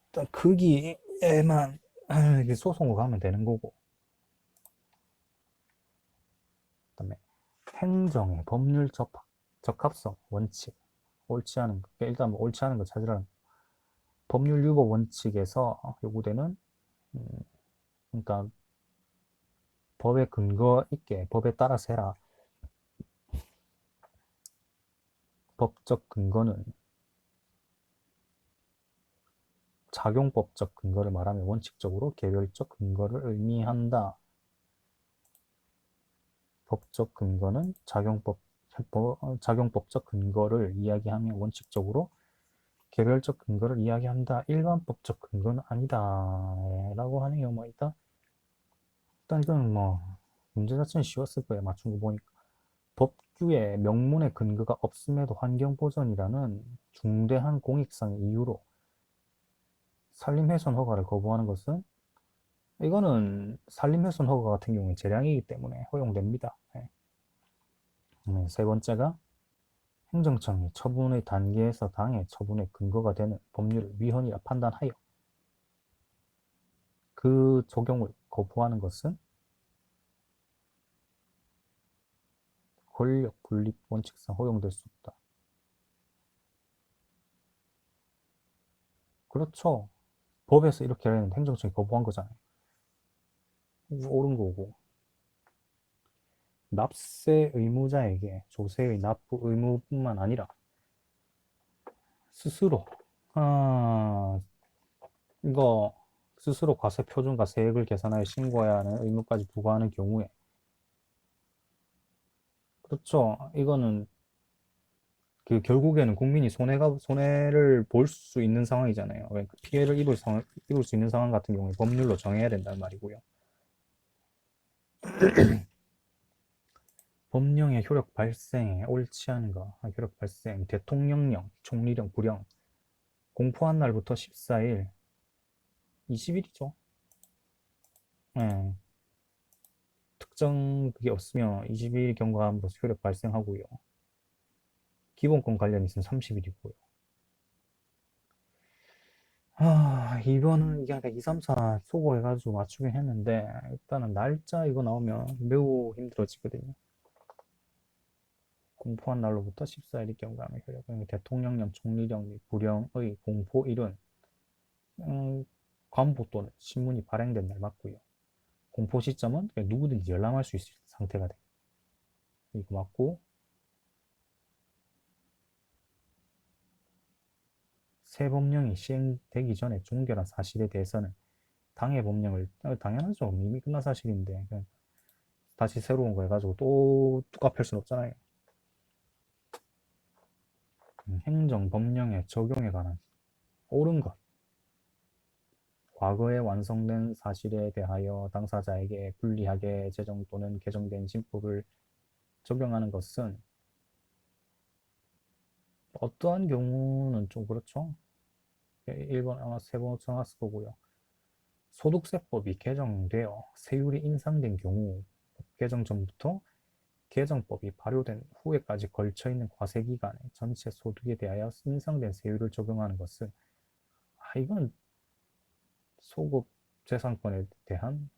일단 거기에만 소송을 가면 되는 거고. 그다음에 행정의 법률 적합성 원칙 옳지 않은 거. 일단 뭐 옳지 않은 거 찾으라는 거. 법률 유보 원칙에서 요구되는 그러니까 법에 근거 있게 법에 따라서 해라. 법적 근거는 작용법적 근거를 말하면 원칙적으로 개별적 근거를 의미한다. 법적 근거는 작용법적 근거를 이야기하며 원칙적으로 개별적 근거를 이야기한다. 일반법적 근거는 아니다. 라고 하네요. 뭐 일단 이건 뭐 문제 자체는 쉬웠을 거예요. 맞춘 거 보니까. 법규에 명문의 근거가 없음에도 환경보전이라는 중대한 공익상의 이유로 산림훼손 허가를 거부하는 것은 이거는 산림훼손 허가 같은 경우에 재량이기 때문에 허용됩니다. 네. 세 번째가 행정청이 처분의 단계에서 당해 처분의 근거가 되는 법률을 위헌이라 판단하여 그 적용을 거부하는 것은 권력 분립 원칙상 허용될 수 없다. 그렇죠. 법에서 이렇게 하는 행정청이 거부한 거잖아요. 옳은 거고. 납세 의무자에게 조세의 납부 의무뿐만 아니라 스스로 이거 스스로 과세 표준과 세액을 계산하여 신고해야 하는 의무까지 부과하는 경우에 그렇죠. 이거는 결국에는 국민이 손해를 볼 수 있는 상황이잖아요. 피해를 입을 수 있는 상황 같은 경우에 법률로 정해야 된다는 말이고요. 법령의 효력 발생에 옳지 않은 거, 효력 발생, 대통령령, 총리령, 부령, 공포한 날부터 14일, 20일이죠. 예, 특정 그게 없으면 20일 경과함으로써 효력 발생하고요. 기본권 관련 있으면 30일이고요. 이번은 이게 아까 2, 3, 4 소거해가지고 맞추긴 했는데, 일단은 날짜 이거 나오면 매우 힘들어지거든요. 공포한 날로부터 14일이 경과하며 효력. 대통령령, 총리령 및 부령의 공포일은 관보 또는 신문이 발행된 날 맞고요. 공포 시점은 누구든지 열람할 수 있을 상태가 돼요. 이거 맞고 새 법령이 시행되기 전에 종결한 사실에 대해서는 당해 법령을 당연하죠. 이미 끝난 사실인데 다시 새로운 거 해가지고 또 뚜까 펼 수는 없잖아요. 행정 법령의 적용에 관한 옳은 것 과거에 완성된 사실에 대하여 당사자에게 불리하게 제정 또는 개정된 신법을 적용하는 것은 어떠한 경우는 좀 그렇죠. 1번 아마 3번 정했을 거고요. 소득세법이 개정되어 세율이 인상된 경우 개정 전부터 개정법이 발효된 후에까지 걸쳐 있는 과세 기간에 전체 소득에 대하여 인상된 세율을 적용하는 것은 이건 소급 재산권에 대한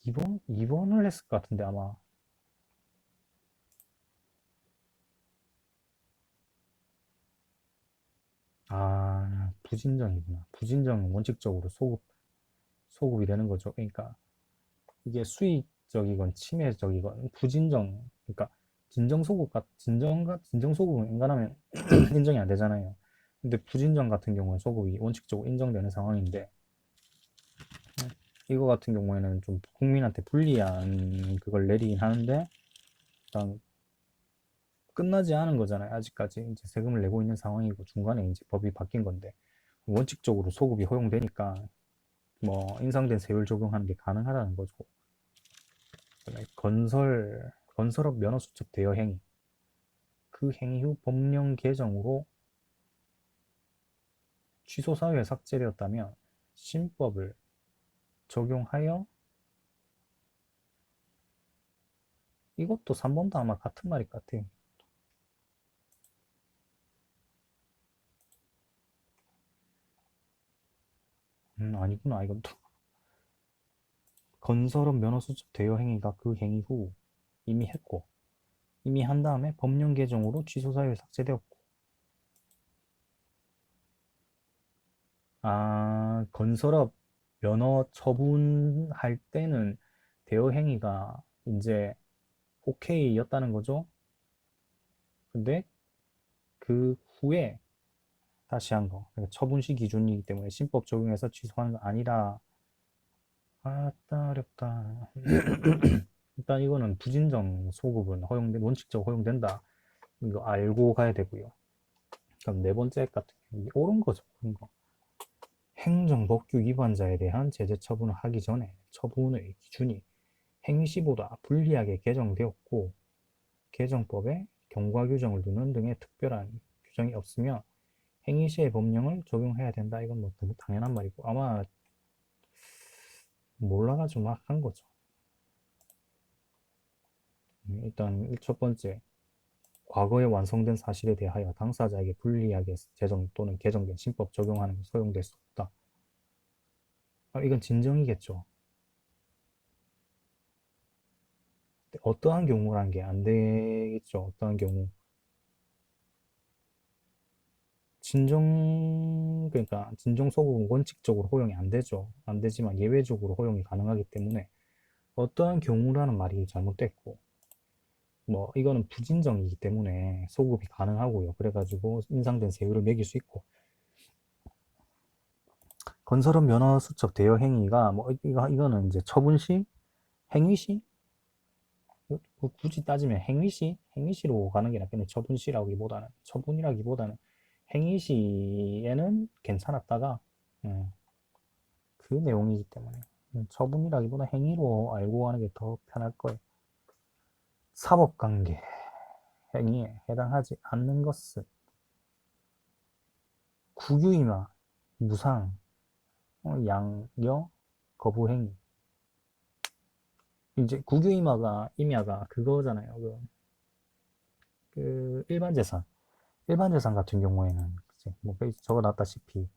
2번을 했을 것 같은데 아마 부진정이구나. 부진정은 원칙적으로 소급이 되는 거죠. 그러니까 이게 수익적이건 침해적이건 부진정, 그러니까 진정소급은 인간하면 인정이 안 되잖아요. 근데 부진정 같은 경우는 소급이 원칙적으로 인정되는 상황인데, 이거 같은 경우에는 좀 국민한테 불리한 그걸 내리긴 하는데, 일단 끝나지 않은 거잖아요. 아직까지 이제 세금을 내고 있는 상황이고 중간에 이제 법이 바뀐 건데, 원칙적으로 소급이 허용되니까 뭐 인상된 세율 적용하는 게 가능하다는 거죠. 그다음에 건설업 면허 수첩 대여 행위, 그 행위 후 법령 개정으로 취소 사유에 삭제되었다면 신법을 적용하여, 이것도 3번도 아마 같은 말일 것 같아요. 아니구나. 이것도 건설업 면허 수집 대여 행위가 그 행위 후 이미 했고, 이미 한 다음에 법령 개정으로 취소 사유에 삭제되었고, 건설업 면허 처분할 때는 대여 행위가 이제 오케이였다는 거죠. 근데 그 후에 다시 한 거, 그러니까 처분시 기준이기 때문에 신법 적용해서 취소하는 거 아니라. 아따 어렵다. 일단 이거는 부진정 소급은 원칙적으로 허용된다. 이거 알고 가야 되고요. 그럼 네 번째 같은 경우 옳은 거죠. 옳은 거. 행정법규 위반자에 대한 제재 처분을 하기 전에 처분의 기준이 행시보다 불리하게 개정되었고, 개정법에 경과 규정을 두는 등의 특별한 규정이 없으며 행위 시의 법령을 적용해야 된다. 이건 뭐 당연한 말이고, 아마 몰라가지고 막 한 거죠. 일단 첫 번째, 과거에 완성된 사실에 대하여 당사자에게 불리하게 제정 또는 개정된 신법 적용하는 게 소용될 수 없다. 이건 진정이겠죠. 어떠한 경우라는 게 안 되겠죠. 어떠한 경우. 그러니까 진정소급은 원칙적으로 허용이 안 되죠. 안 되지만 예외적으로 허용이 가능하기 때문에 어떠한 경우라는 말이 잘못됐고, 뭐 이거는 부진정이기 때문에 소급이 가능하고요. 그래가지고 인상된 세율을 매길 수 있고, 건설업 면허 수첩 대여 행위가 뭐 이거는 이제 처분 시, 행위 시, 굳이 따지면 행위 시로 가는 게 낫겠네. 처분이라기보다는 행위 시에는 괜찮았다가, 그 내용이기 때문에 처분이라기보다 행위로 알고 가는 게 더 편할 거예요. 사법관계 행위에 해당하지 않는 것은 국유임하, 무상, 양여, 거부행위. 이제 임야가 그거잖아요. 그 일반 재산 같은 경우에는 이제 뭐 적어놨다시피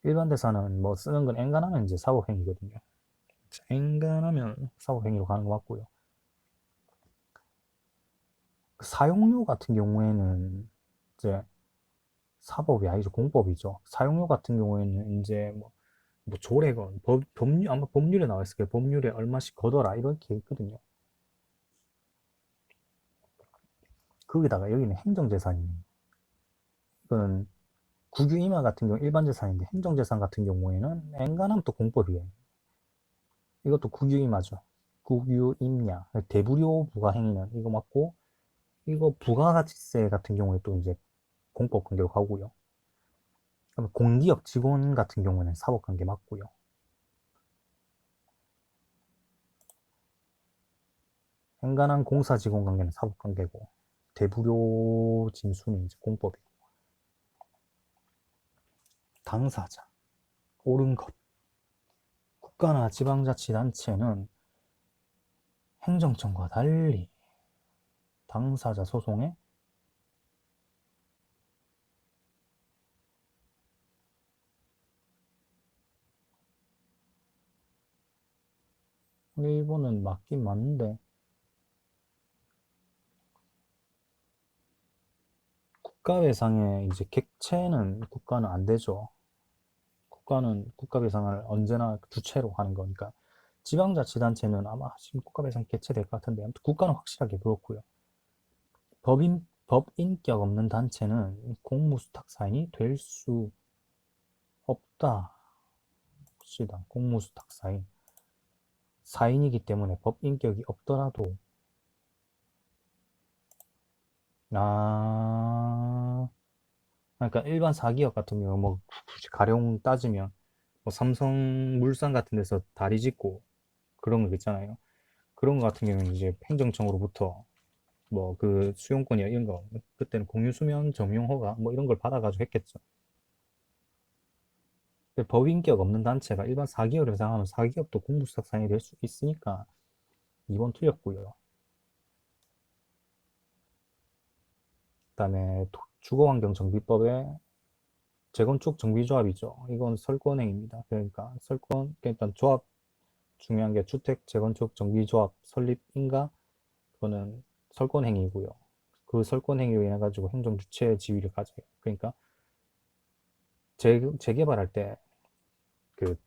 일반 재산은 뭐 쓰는 건 엔간하면 이제 사법행위거든요. 엔간하면 사법행위로 가는 거 맞고요. 그 사용료 같은 경우에는 이제 사법이 아니죠. 공법이죠. 사용료 같은 경우에는 이제 뭐 조례건 아마 법률에 나와 있을 거예요. 법률에 얼마씩 걷어라 이렇게 있거든요. 거기다가 여기는 행정재산이에요. 이거는 국유임야 같은 경우 일반 재산인데 행정재산 같은 경우에는 엔간하면 또 공법이에요. 이것도 국유임야죠. 국유임야 대불효 부가행위는 이거 맞고, 이거 부가가치세 같은 경우에 또 이제 공법 관계로 가고요. 공기업 직원 같은 경우는 사법 관계 맞고요. 엔간한 공사 직원 관계는 사법 관계고, 대불효 징수는 이제 공법이고. 당사자 옳은 것. 국가나 지방자치단체는 행정청과 달리 당사자 소송에 일본은 맞긴 맞는데, 국가 배상에 이제 객체는 국가는 안 되죠. 국가는 국가 배상을 언제나 주체로 하는 거니까. 지방자치단체는 아마 지금 국가 배상 개최될 것 같은데, 아무튼 국가는 확실하게 그렇고요. 법인격 없는 단체는 공무수탁사인이 될 수 없다. 봅시다. 공무수탁사인. 사인이기 때문에 법인격이 없더라도, 그러니까 일반 사기업 같은 경우, 뭐, 굳이 가령 따지면, 뭐 삼성물산 같은 데서 다리 짓고 그런 거 있잖아요. 그런 거 같은 경우는 이제 행정청으로부터 뭐 그 수용권이나 이런 거, 그때는 공유수면 점용허가 뭐 이런 걸 받아가지고 했겠죠. 근데 법인격 없는 단체가 일반 사기업을 배상하면 사기업도 공무수탁사인이 될 수 있으니까 2번 틀렸고요. 그다음에 주거환경정비법에 재건축 정비조합이죠. 이건 설권행위입니다. 그러니까 설권, 일단 조합 중요한 게 주택 재건축 정비조합 설립인가, 그거는 설권행위고요. 그 설권행위로 인해 가지고 행정 주체 지위를 가져요. 그러니까 재개발할 때 그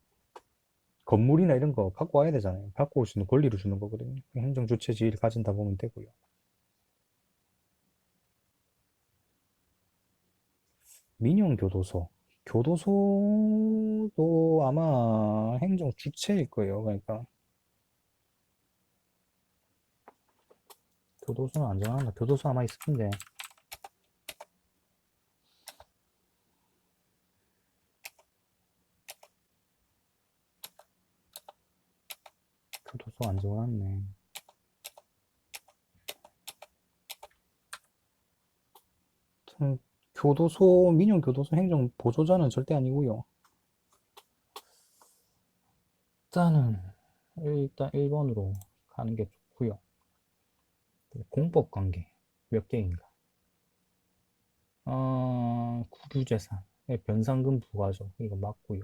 건물이나 이런 거 갖고 와야 되잖아요. 갖고 올 수 있는 권리를 주는 거거든요. 행정 주체 지위를 가진다 보면 되고요. 민영교도소. 교도소도 아마 행정 주체일 거예요. 그러니까 교도소는 안 정한다. 교도소 아마 있을 텐데. 교도소 안 정해놨네. 교도소, 민영교도소 행정 보조자는 절대 아니고요. 일단 1번으로 가는 게 좋고요. 공법관계 몇 개인가? 국유재산, 변상금 부과죠. 이거 맞고요.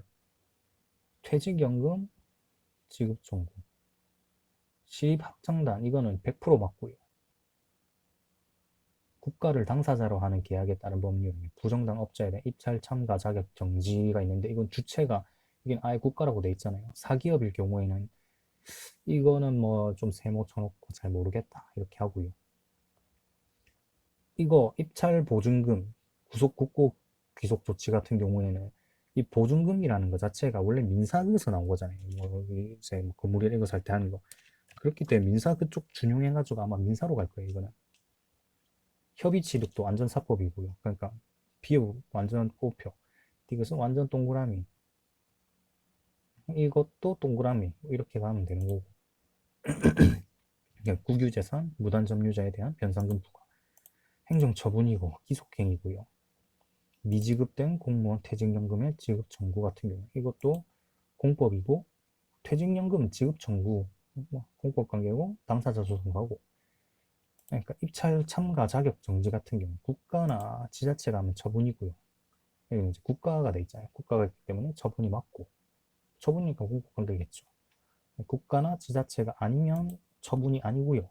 퇴직연금 지급청구, 시립학창단 이거는 100% 맞고요. 국가를 당사자로 하는 계약에 따른 법률, 부정당 업자에 대한 입찰 참가 자격 정지가 있는데 이건 주체가 이게 아예 국가라고 돼 있잖아요. 사기업일 경우에는 이거는 뭐 좀 세모 쳐놓고 잘 모르겠다 이렇게 하고요. 이거 입찰 보증금, 구속 국고 귀속 조치 같은 경우에는 이 보증금이라는 것 자체가 원래 민사에서 나온 거잖아요. 뭐 이제 뭐 건물 이런 거 살 때 하는 거. 그렇기 때문에 민사 그쪽 준용해가지고 아마 민사로 갈 거예요. 이거는 협의치득도 완전 사법이고요. 그러니까 비읍 완전 꼬표, 이것은 완전 동그라미, 이것도 동그라미 이렇게 가면 되는 거고. 그러니까 국유재산, 무단점유자에 대한 변상금 부과, 행정처분이고 기속행위고요. 미지급된 공무원 퇴직연금의 지급 청구 같은 경우 이것도 공법이고, 퇴직연금 지급 청구 뭐 공법 관계고 당사자 소송하고. 그러니까 입찰 참가 자격 정지 같은 경우 국가나 지자체가 하면 처분이고요. 여기 이제 국가가 돼 있잖아요. 국가가 있기 때문에 처분이 맞고, 처분이니까 공법 관계겠죠. 국가나 지자체가 아니면 처분이 아니고요.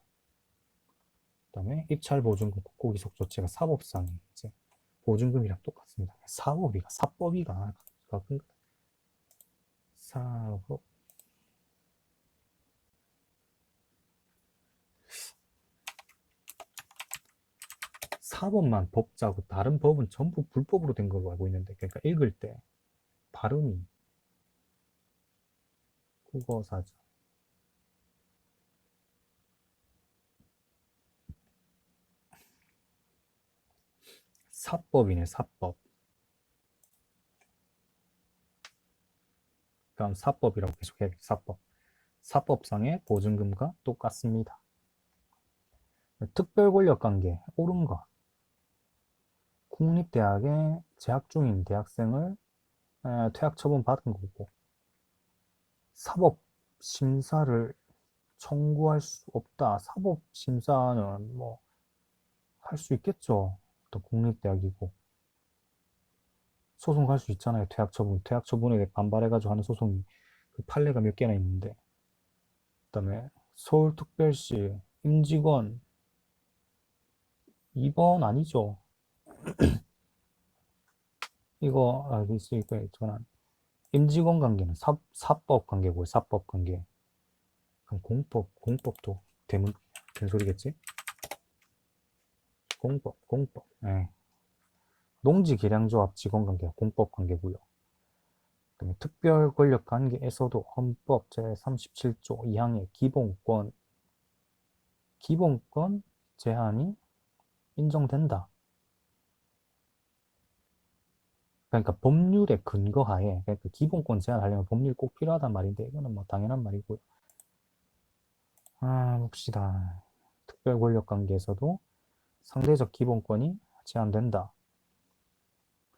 그다음에 입찰 보증금 국고 기속 조치가 사법상의 이제 보증금이랑 똑같습니다. 사법이가 사법. 사법만 법자고 다른 법은 전부 불법으로 된 걸로 알고 있는데, 그러니까 읽을 때 발음이 국어사전. 사법이네, 사법. 그럼 사법이라고 계속 해야겠다. 사법. 사법상의 보증금과 똑같습니다. 특별 권력 관계 옳은 것. 국립대학에 재학 중인 대학생을 퇴학 처분 받은 거고, 사법 심사를 청구할 수 없다. 사법 심사는 뭐 할 수 있겠죠. 또 국립대학이고 소송 갈 수 있잖아요. 퇴학 처분에 반발해가지고 하는 소송이 그 판례가 몇 개나 있는데. 그다음에 서울특별시 임직원 2번 아니죠. 이거 알고 있으니까 전환. 임직원 관계는 사법 관계고요. 사법 관계. 그럼 공법도 된 소리겠지? 공법. 예. 농지 계량조합 직원 관계가 공법 관계고요. 그다음에 특별 권력 관계에서도 헌법 제37조 2항의 기본권 제한이 인정된다. 그러니까 법률에 근거하에, 그러니까 기본권 제한하려면 법률이 꼭 필요하단 말인데, 이거는 뭐 당연한 말이고요. 봅시다. 특별 권력 관계에서도 상대적 기본권이 제한된다.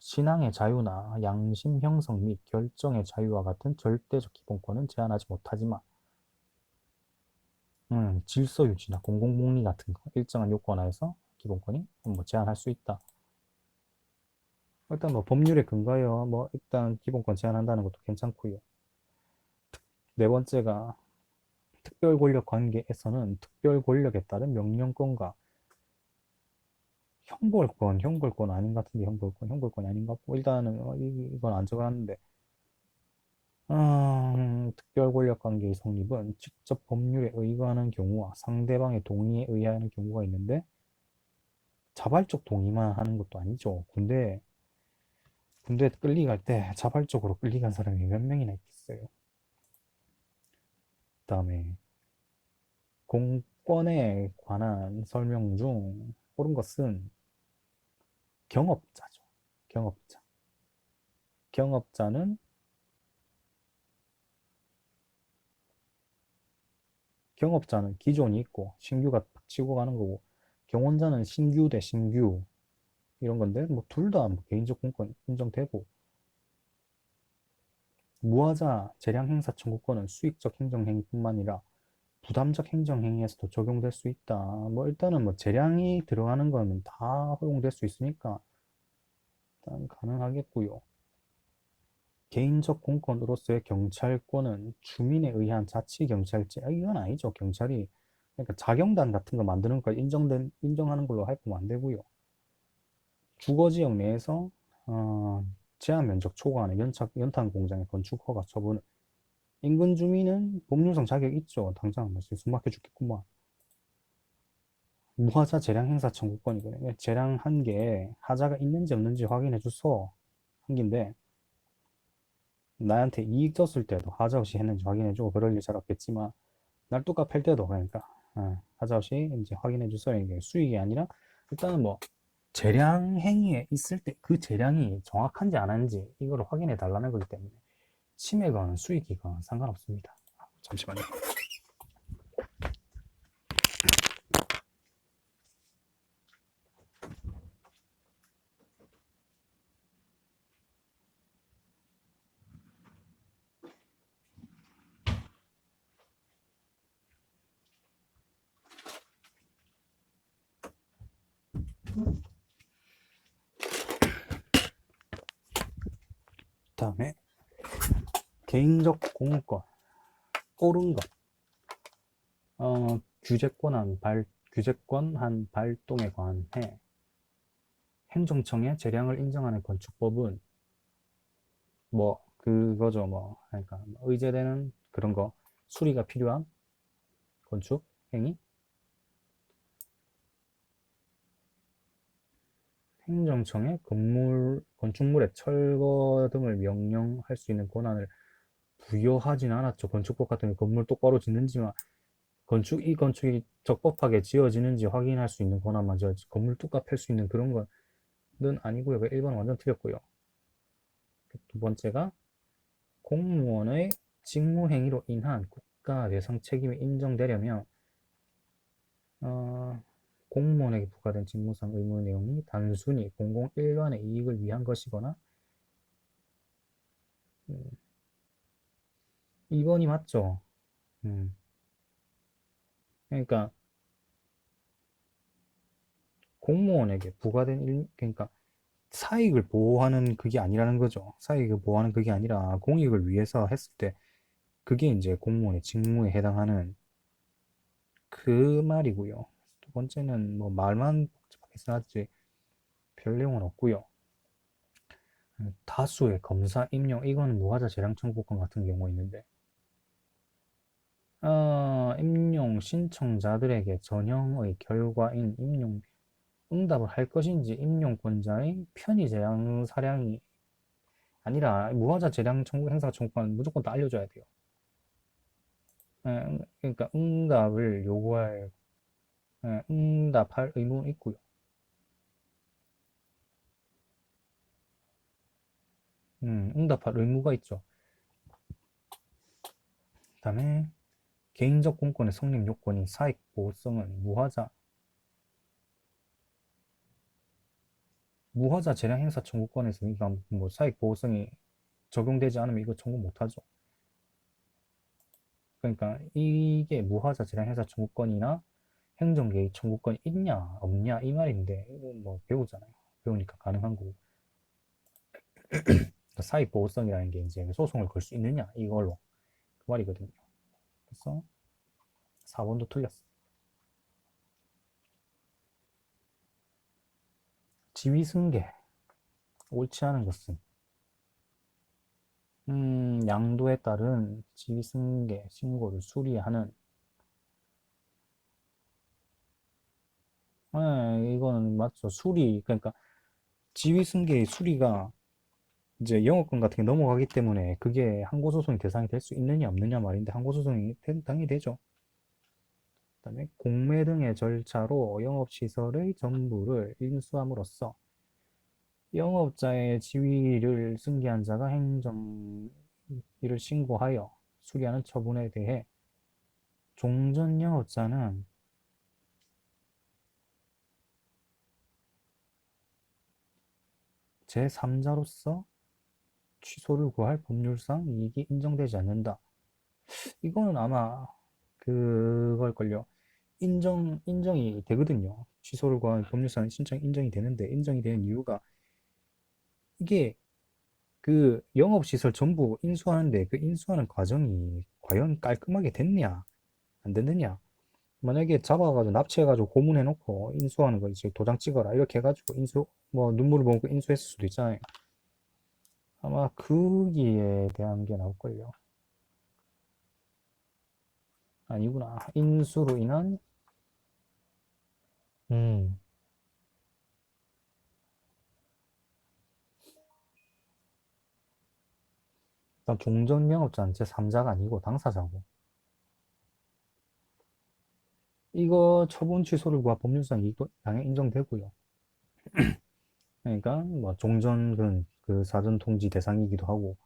신앙의 자유나 양심 형성 및 결정의 자유와 같은 절대적 기본권은 제한하지 못하지만, 질서 유지나 공공복리 같은 거 일정한 요건 하에서 기본권이 뭐 제한할 수 있다. 일단 뭐 법률에 근거해요. 뭐 일단 기본권 제한한다는 것도 괜찮고요. 네 번째가 특별 권력 관계에서는 특별 권력에 따른 명령권과 형벌권 아닌 것 같은데, 형벌권이 아닌 것 같고, 일단은 이건 안 적어놨는데, 특별 권력 관계의 성립은 직접 법률에 의거하는 경우와 상대방의 동의에 의하는 경우가 있는데, 자발적 동의만 하는 것도 아니죠. 군대 끌려갈 때 자발적으로 끌려간 사람이 몇 명이나 있겠어요. 그다음에 공권에 관한 설명 중 옳은 것은 경업자죠. 경업자. 경업자는 경업자는 기존이 있고 신규가 치고 가는 거고, 경원자는 신규 대 신규 이런 건데, 뭐 둘 다 개인적 공권 인정되고, 무하자 재량 행사 청구권은 수익적 행정행위뿐만 아니라 부담적 행정행위에서도 적용될 수 있다. 뭐 일단은 뭐 재량이 들어가는 거는 다 허용될 수 있으니까 일단 가능하겠고요. 개인적 공권으로서의 경찰권은 주민에 의한 자치경찰제, 이건 아니죠. 경찰이 그러니까 자경단 같은 거 만드는 거 인정하는 걸로 할 거면 안 되고요. 주거지역 내에서 제한 면적 초과하는 연탄 공장의 건축 허가 처분. 인근 주민은 법률상 자격 있죠. 당장 숨 막혀 죽겠구만. 무하자 재량 행사 청구권이거든요. 재량 한 개에 하자가 있는지 없는지 확인해 주소. 한 개인데, 나한테 이익 줬을 때도 하자 없이 했는지 확인해 주고, 그럴 일 잘 없겠지만, 날뚜까 팔 때도 그러니까 하자 없이 이제 확인해 주소. 이게 수익이 아니라 일단은 뭐 재량 행위에 있을 때 그 재량이 정확한지 안 한지 이걸 확인해 달라는 거기 때문에 침해건 수익이건 상관없습니다. 잠시만요. 다음에 개인적 공권, 옳은 것, 규제권 한 발동에 관해 행정청의 재량을 인정하는 건축법은 뭐 그거죠. 뭐 그러니까 의제되는 그런 거, 수리가 필요한 건축 행위, 행정청의 건축물의 철거 등을 명령할 수 있는 권한을 부여하진 않았죠. 건축법 같은 경우 건물 똑바로 짓는지만, 이 건축이 적법하게 지어지는지 확인할 수 있는 권한만 지어지, 건물 뚝딱 팰 수 있는 그런 거는 아니고요. 1번 완전 틀렸고요. 두 번째가 공무원의 직무행위로 인한 국가 대상 책임이 인정되려면 어, 공무원에게 부과된 직무상 의무 내용이 단순히 공공 일반의 이익을 위한 것이거나, 2번이 맞죠. 음, 그러니까 공무원에게 부과된 그러니까 사익을 보호하는 그게 아니라는 거죠. 사익을 보호하는 그게 아니라 공익을 위해서 했을 때 그게 이제 공무원의 직무에 해당하는 그 말이고요. 두 번째는 뭐 말만 복잡하게 써놨지 별 내용은 없고요. 다수의 검사 임용, 이거는 무하자 재량 청구권 같은 경우 있는데, 임용 신청자들에게 전형의 결과인 임용 응답을 할 것인지 임용권자의 편의 재량 사량이 아니라 무하자 재량 청구 행사 청구권은 무조건 다 알려줘야 돼요. 그러니까 응답을 요구할, 응답할 의무는 있고요. 응답할 의무가 있죠. 그다음에 개인적 공권의 성립 요건인 사익 보호성은 무허자 재량 행사 청구권에서 그러니까 뭐 사익 보호성이 적용되지 않으면 이거 청구 못하죠. 그러니까 이게 무허자 재량 행사 청구권이나 행정개입 청구권이 있냐 없냐 이 말인데 이거 뭐 배우잖아요. 배우니까 가능한 거고. 그러니까 사익 보호성이라는 게 이제 소송을 걸 수 있느냐 이걸로 그 말이거든요. 그래서 4번도 틀렸어. 지위승계 옳지 않은 것은 양도에 따른 지위승계 신고를 수리하는 이거는 맞죠. 그러니까 지위승계의 수리가 이제 영업권 같은 게 넘어가기 때문에 그게 항고소송의 대상이 될 수 있느냐 없느냐 말인데 항고소송이 당연히 되죠. 그다음에 공매 등의 절차로 영업시설의 전부를 인수함으로써 영업자의 지위를 승계한 자가 행정일을 신고하여 수리하는 처분에 대해 종전 영업자는 제3자로서 취소를 구할 법률상 이익이 인정되지 않는다. 이거는 아마 그걸걸요. 인정이 되거든요. 취소를 구한 법률상 신청 인정이 되는데, 인정이 되는 이유가 이게 그 영업시설 전부 인수하는데 그 인수하는 과정이 과연 깔끔하게 됐냐, 안 됐느냐. 만약에 잡아가지고 납치해가지고 고문해놓고 인수하는 거 이제 도장 찍어라 이렇게 해가지고 뭐 눈물을 머금고 인수했을 수도 있잖아요. 아마 거기에 대한 게 나올걸요. 아니구나. 인수로 인한, 음, 일단 종전 영업자는 제3자가 아니고 당사자고. 이거 처분 취소를 구한 법률상 이익도 당연히 인정되고요. 그러니까 뭐 종전은 그 사전 통지 대상이기도 하고.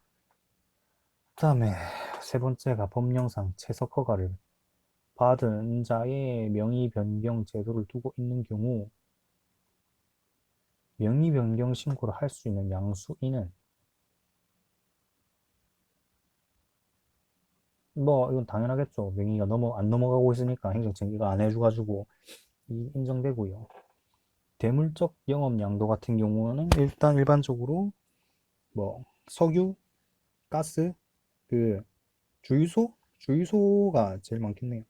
그다음에 세 번째가 법령상 채석 허가를 받은 자의 명의 변경 제도를 두고 있는 경우 명의 변경 신고를 할 수 있는 양수인은 뭐 이건 당연하겠죠. 명의가 안 넘어가고 있으니까 행정처가 이거 안 해줘가지고 인정되고요. 대물적 영업 양도 같은 경우는 일단 일반적으로 뭐 석유, 가스, 그 주유소가 제일 많겠네요.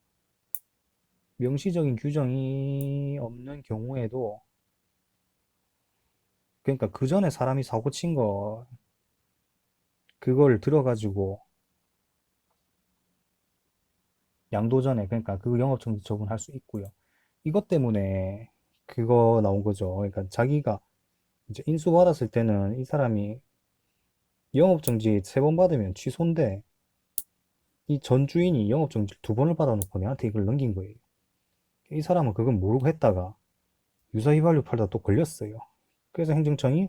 명시적인 규정이 없는 경우에도 그러니까 그 전에 사람이 사고 친 거 그걸 들어가지고 양도 전에 그러니까 그 영업정지 처분할 수 있고요. 이것 때문에 그거 나온 거죠. 그러니까 자기가 이제 인수 받았을 때는 이 사람이 영업정지 3번 받으면 취소인데 이 전 주인이 영업정지를 2번을 받아놓고 내한테 이걸 넘긴 거예요. 이 사람은 그건 모르고 했다가 유사휘발유 팔다 또 걸렸어요. 그래서 행정청이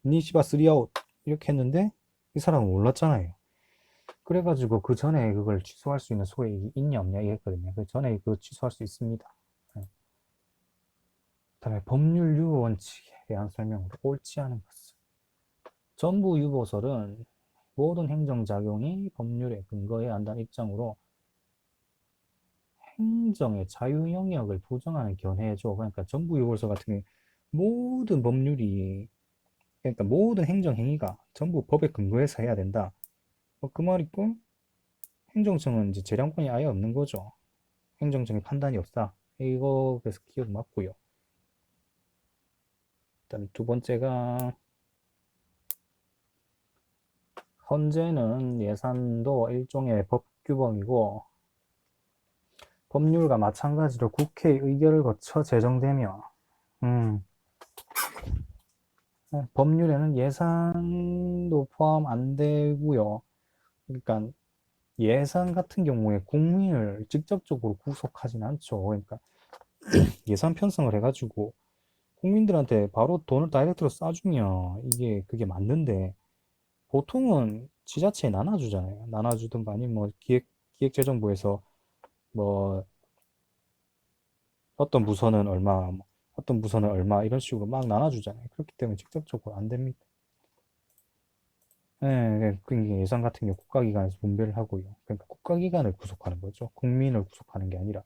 니시바 3아웃 이렇게 했는데 이 사람은 몰랐잖아요. 그래가지고 그 전에 그걸 취소할 수 있는 소액이 있냐 없냐 이랬거든요. 그 전에 그 취소할 수 있습니다. 그다음에 법률 유보 원칙에 대한 설명으로 옳지 않은 것은 전부 유보설은 모든 행정작용이 법률에 근거해야 한다는 입장으로 행정의 자유 영역을 부정하는 견해죠. 그러니까 전부 유보설 같은 경우 모든 법률이 그러니까 모든 행정행위가 전부 법에 근거해서 해야 된다. 그 말이고 행정청은 이제 재량권이 아예 없는 거죠. 행정청의 판단이 없다. 이거 그래서 기억 맞고요. 그다음에 두 번째가 헌재는 예산도 일종의 법규범이고 법률과 마찬가지로 국회의 의결을 거쳐 제정되며 법률에는 예산도 포함 안 되고요. 그러니까 예산 같은 경우에 국민을 직접적으로 구속하진 않죠. 그러니까 예산 편성을 해가지고 국민들한테 바로 돈을 다이렉트로 쏴주면 이게 그게 맞는데 보통은 지자체에 나눠주잖아요. 나눠주든가 아니면 뭐 기획재정부에서 뭐 어떤 부서는 얼마, 뭐 어떤 부서는 얼마 이런 식으로 막 나눠주잖아요. 그렇기 때문에 직접적으로 안 됩니다. 예, 그게 예산 같은 경우 국가기관에서 분배를 하고요. 그러니까 국가기관을 구속하는 거죠. 국민을 구속하는 게 아니라.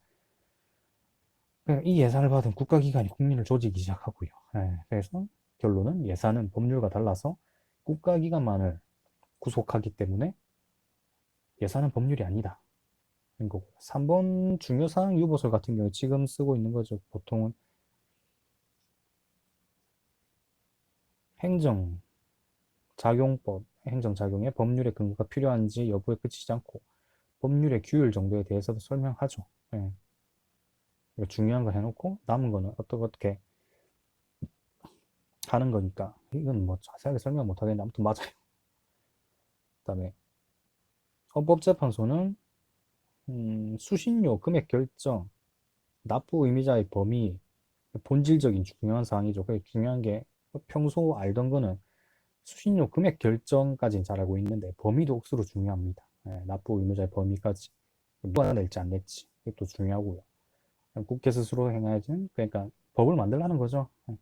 그러니까 이 예산을 받은 국가기관이 국민을 조지기 시작하고요. 예, 그래서 결론은 예산은 법률과 달라서 국가기관만을 구속하기 때문에 예산은 법률이 아니다. 인 거고요. 3번 중요사항 유보설 같은 경우 지금 쓰고 있는 거죠. 보통은 행정작용에 법률의 근거가 필요한지 여부에 그치지 않고 법률의 규율 정도에 대해서도 설명하죠. 예. 중요한 거 해놓고 남은 거는 어떻게 하는 거니까 이건 뭐 자세하게 설명 못 하겠는데 아무튼 맞아요. 그다음에 헌법재판소는 수신료 금액 결정, 납부 의무자의 범위, 본질적인 중요한 사항이죠. 그게 중요한 게 평소 알던 거는 수신료 금액 결정까지는 잘 알고 있는데 범위도 억수로 중요합니다. 예, 납부 의무자의 범위까지 누가 낼지 안 낼지 이것도 중요하고요. 국회 스스로 행해야지는 그러니까 법을 만들라는 거죠. 예,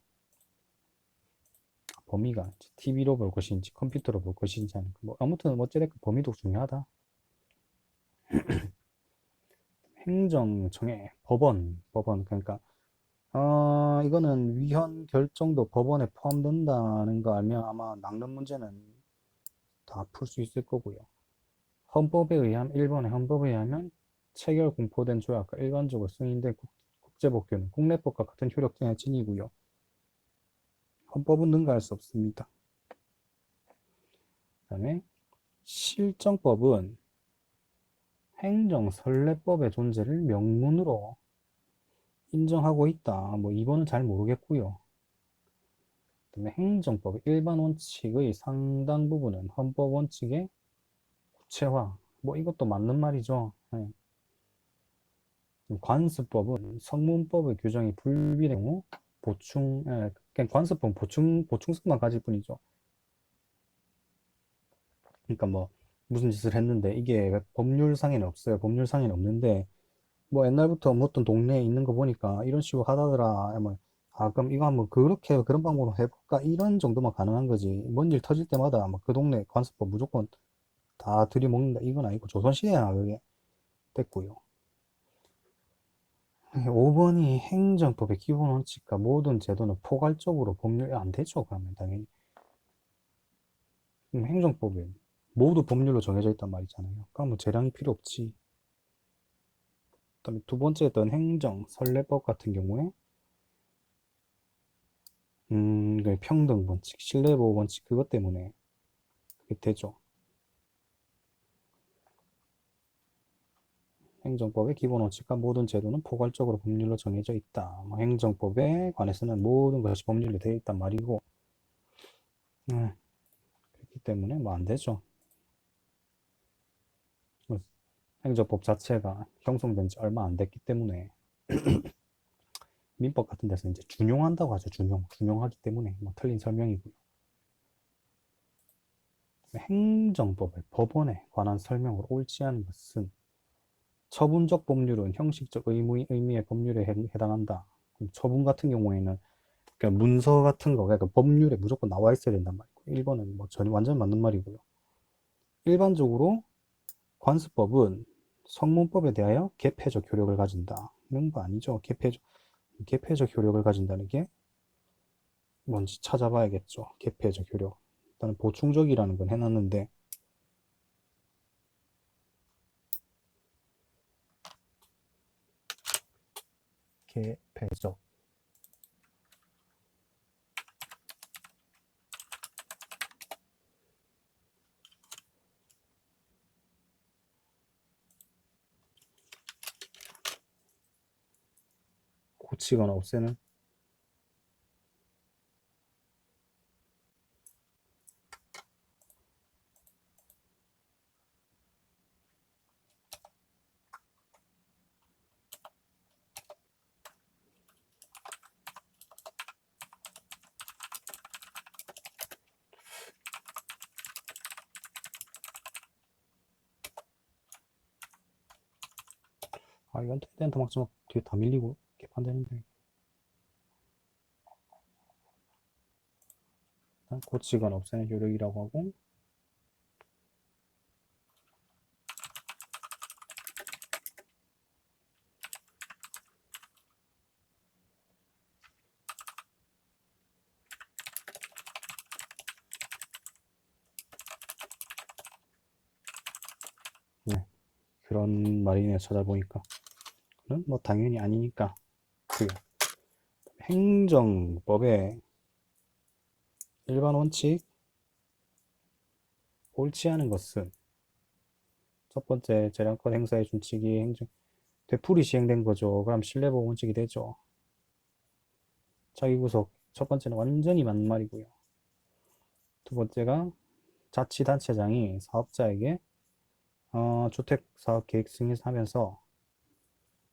범위가 TV로 볼 것인지 컴퓨터로 볼 것인지 하는 뭐 아무튼 어찌됐건 범위도 중요하다. 행정청의 법원 그러니까 이거는 위헌 결정도 법원에 포함된다는 거 알면 아마 낚는 문제는 다 풀 수 있을 거고요. 헌법에 의하면 일본의 헌법에 의하면 체결 공포된 조약과 일반적으로 승인된 국제법규는 국내법과 같은 효력성을 지니고요. 헌법은 능가할 수 없습니다. 그다음에 실정법은 행정선례법의 존재를 명문으로 인정하고 있다. 뭐 이거는 잘 모르겠고요. 그다음에 행정법의 일반 원칙의 상당 부분은 헌법 원칙의 구체화. 뭐 이것도 맞는 말이죠. 네. 관습법은 성문법의 규정이 불비의 경우 그냥 관습법은 보충성만 가질 뿐이죠. 그러니까 뭐 무슨 짓을 했는데 이게 법률상에는 없어요. 법률상에는 없는데 뭐 옛날부터 뭐 어떤 동네에 있는 거 보니까 이런 식으로 하다더라. 뭐, 그럼 이거 한번 그렇게 그런 방법으로 해볼까? 이런 정도만 가능한 거지. 뭔 일 터질 때마다 막 그 동네 관습법 무조건 다 들이먹는다. 이건 아니고 조선시대야 그게 됐고요. 5번이 행정법의 기본 원칙과 모든 제도는 포괄적으로 법률이 안 되죠. 그러면 당연히. 행정법은 모두 법률로 정해져 있단 말이잖아요. 그럼 뭐 재량이 필요 없지. 그다음에 두 번째 했던 행정 선례법 같은 경우에 그 평등 원칙, 신뢰보호 원칙 그것 때문에 그게 되죠. 행정법의 기본 원칙과 모든 제도는 포괄적으로 법률로 정해져 있다. 뭐 행정법에 관해서는 모든 것이 법률로 되어 있단 말이고, 그렇기 때문에 뭐 안 되죠. 뭐 행정법 자체가 형성된 지 얼마 안 됐기 때문에 민법 같은 데서 이제 준용한다고 하죠. 준용하기 때문에 뭐 틀린 설명이고요. 행정법의 법원에 관한 설명으로 옳지 않은 것은 처분적 법률은 형식적 의미의 법률에 해당한다. 처분 같은 경우에는 그러니까 문서 같은 거, 그러니까 법률에 무조건 나와 있어야 된단 말이고, 1번은 뭐 전혀 완전 맞는 말이고요. 일반적으로 관습법은 성문법에 대하여 개폐적 효력을 가진다. 이런 거 아니죠. 개폐적 효력을 가진다는 게 뭔지 찾아봐야겠죠. 개폐적 효력. 일단 보충적이라는 건 해놨는데, 개폐적. 고치거나 없애는. 아, 이건 텐트 막지 막 뒤에 다 밀리고 개판되는데. 일단 고치거나 없애는 요령이라고 하고, 네, 그런 말이네요. 찾아보니까. 그건 뭐 당연히 아니니까. 그 행정법의 일반 원칙, 옳지 않은 것은 첫 번째, 재량권 행사의 준칙이 되풀이 시행된 거죠. 그럼 신뢰보호 원칙이 되죠. 자기구속. 첫 번째는 완전히 맞는 말이고요. 두 번째가 자치단체장이 사업자에게 주택사업계획 승인하면서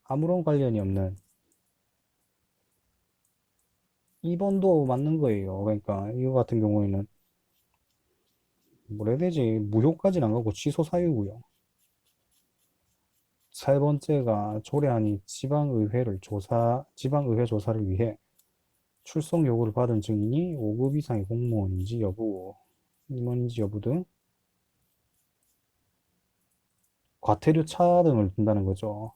아무런 관련이 없는 2번도 맞는 거예요. 그러니까 이거 같은 경우에는 뭐라 해야 되지? 무효까지는 안 가고 취소 사유고요. 세 번째가 조례안이 지방의회 조사를 위해 출석 요구를 받은 증인이 5급 이상의 공무원인지 여부, 임원인지 여부 등 과태료 차등을 둔다는 거죠.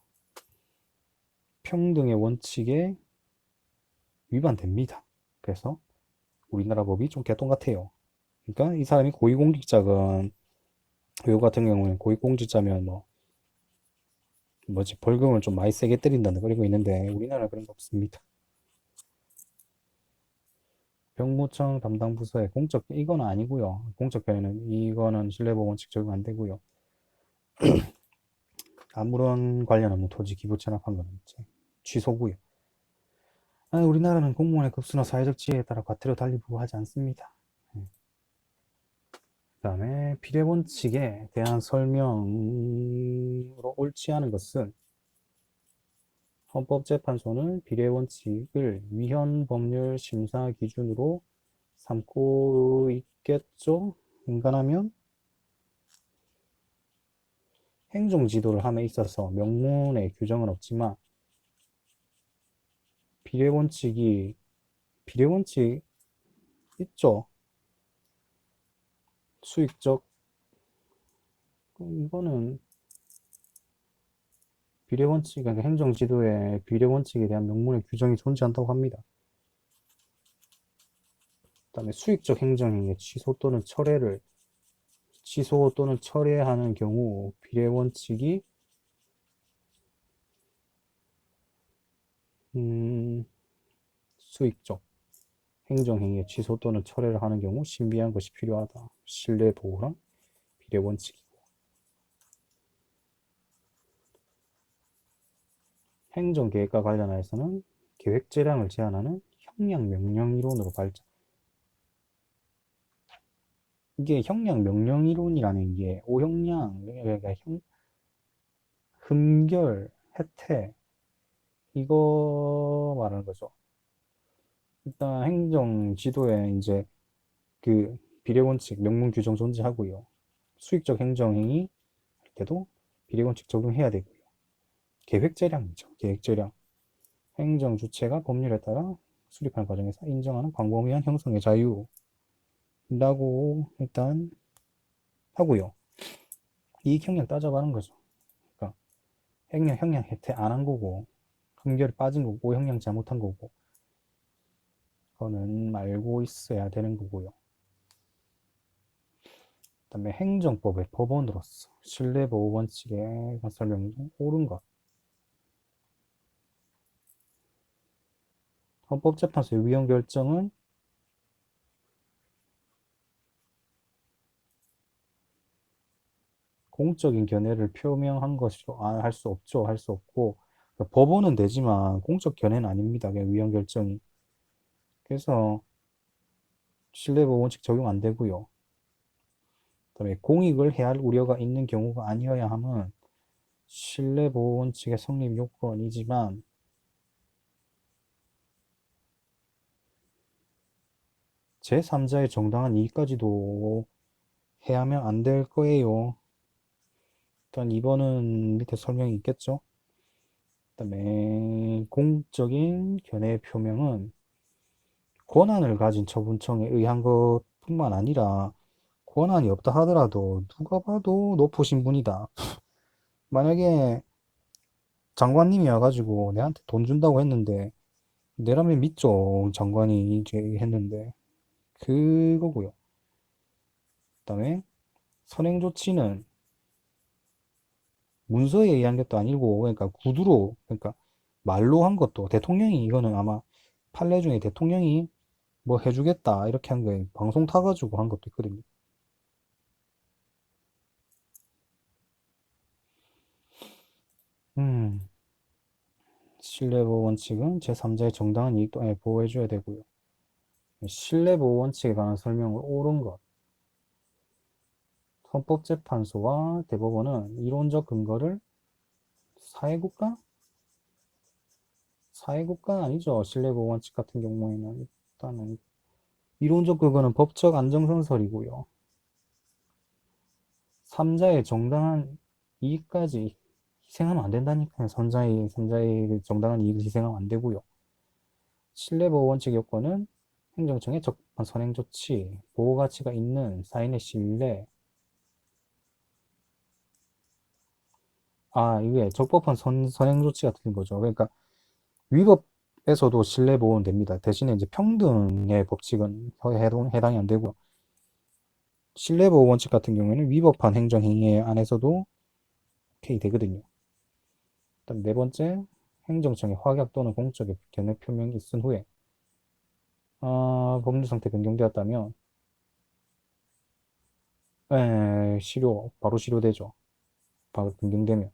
평등의 원칙에 위반됩니다. 그래서 우리나라 법이 좀 개똥 같아요. 그러니까 이 사람이 고위공직자건, 요 같은 경우는 고위공직자면 뭐지, 벌금을 좀 많이 세게 때린다는 그리고 있는데 우리나라 그런 거 없습니다. 병무청 담당 부서의 이건 아니고요. 공적 변에는 이거는 신뢰보호 원칙 적용 안 되고요. 아무런 관련 없는 토지 기부 체납한 거는 이제 취소고요. 우리나라는 공무원의 급수나 사회적 지위에 따라 과태료 달리 부과하지 않습니다. 그다음에 비례 원칙에 대한 설명으로 옳지 않은 것은 헌법재판소는 비례 원칙을 위헌 법률 심사 기준으로 삼고 있겠죠? 인간하면 행정지도를 함에 있어서 명문의 규정은 없지만 비례원칙이 비례원칙 있죠. 수익적 이거는 비례원칙, 그러니까 행정지도에 비례원칙에 대한 명문의 규정이 존재한다고 합니다. 그다음에 수익적 행정행위 취소 또는 철회하는 경우 비례원칙이 수익적 행정행위의 취소 또는 철회를 하는 경우 신비한 것이 필요하다. 신뢰보호랑 비례원칙이고. 행정계획과 관련해서는 계획재량을 제한하는 형량명령이론으로 발전. 이게 형량명령이론이라는 게 오형량, 그러니까 흠결, 혜택 이거 말하는 거죠. 일단 행정지도에 이제 그 비례원칙 명문 규정 존재하고요. 수익적 행정행위 할 때도 비례원칙 적용해야 되고요. 계획재량이죠. 계획재량. 행정주체가 법률에 따라 수립하는 과정에서 인정하는 광범위한 형성의 자유라고 일단 하고요. 이익 형량 따져가는 거죠. 그러니까 형량 혜택 안 한 거고, 흠결이 빠진 거고, 형량 잘못한 거고, 그거는 알고 있어야 되는 거고요. 그다음에 행정법의 법원으로서 신뢰보호 원칙에 관한 설명 중 옳은 것. 헌법재판소의 위헌 결정은 공적인 견해를 표명한 것으로 할 수 없죠. 할 수 없고, 그러니까 법원은 되지만 공적 견해는 아닙니다. 그냥 위헌 결정이. 그래서 신뢰보호 원칙 적용 안 되고요. 그다음에 공익을 해할 우려가 있는 경우가 아니어야 함은 신뢰보호 원칙의 성립 요건이지만 제3자의 정당한 이익까지도 해야면 안 될 거예요. 일단 2번은 밑에 설명이 있겠죠. 그다음에 공적인 견해 표명은 권한을 가진 처분청에 의한 것뿐만 아니라 권한이 없다 하더라도 누가 봐도 높으신 분이다. 만약에 장관님이 와가지고 내한테 돈 준다고 했는데 내라면 믿죠. 장관이 이제 했는데 그거고요. 그다음에 선행조치는 문서에 의한 것도 아니고 그러니까 구두로 그러니까 말로 한 것도 대통령이 이거는 아마 판례 중에 대통령이 뭐 해주겠다 이렇게 한 거에 방송 타가지고 한 것도 있거든요. 음, 신뢰보호 원칙은 제3자의 정당한 이익도 보호해줘야 되고요. 신뢰보호 원칙에 관한 설명을 옳은 것. 헌법재판소와 대법원은 이론적 근거를 사회국가? 사회국가 아니죠. 신뢰보호 원칙 같은 경우에는 일단은 이론적 근거는 법적 안정선설이고요. 3자의 정당한 이익까지 희생하면 안 된다니까요. 3자의 정당한 이익을 희생하면 안 되고요. 신뢰보호 원칙 요건은 행정청의 적법한 선행조치, 보호가치가 있는 사인의 신뢰, 이게 적법한 선행조치 같은 거죠. 그러니까 위법에서도 신뢰보호는 됩니다. 대신에 이제 평등의 법칙은 해당이 안 되고, 신뢰보호 원칙 같은 경우에는 위법한 행정행위 안에서도 오케이 되거든요. 그다음 네 번째, 행정청의 확약 또는 공적의 견해 표명이 있은 후에 법률 상태 변경되었다면 바로 실효되죠. 바로 변경되면.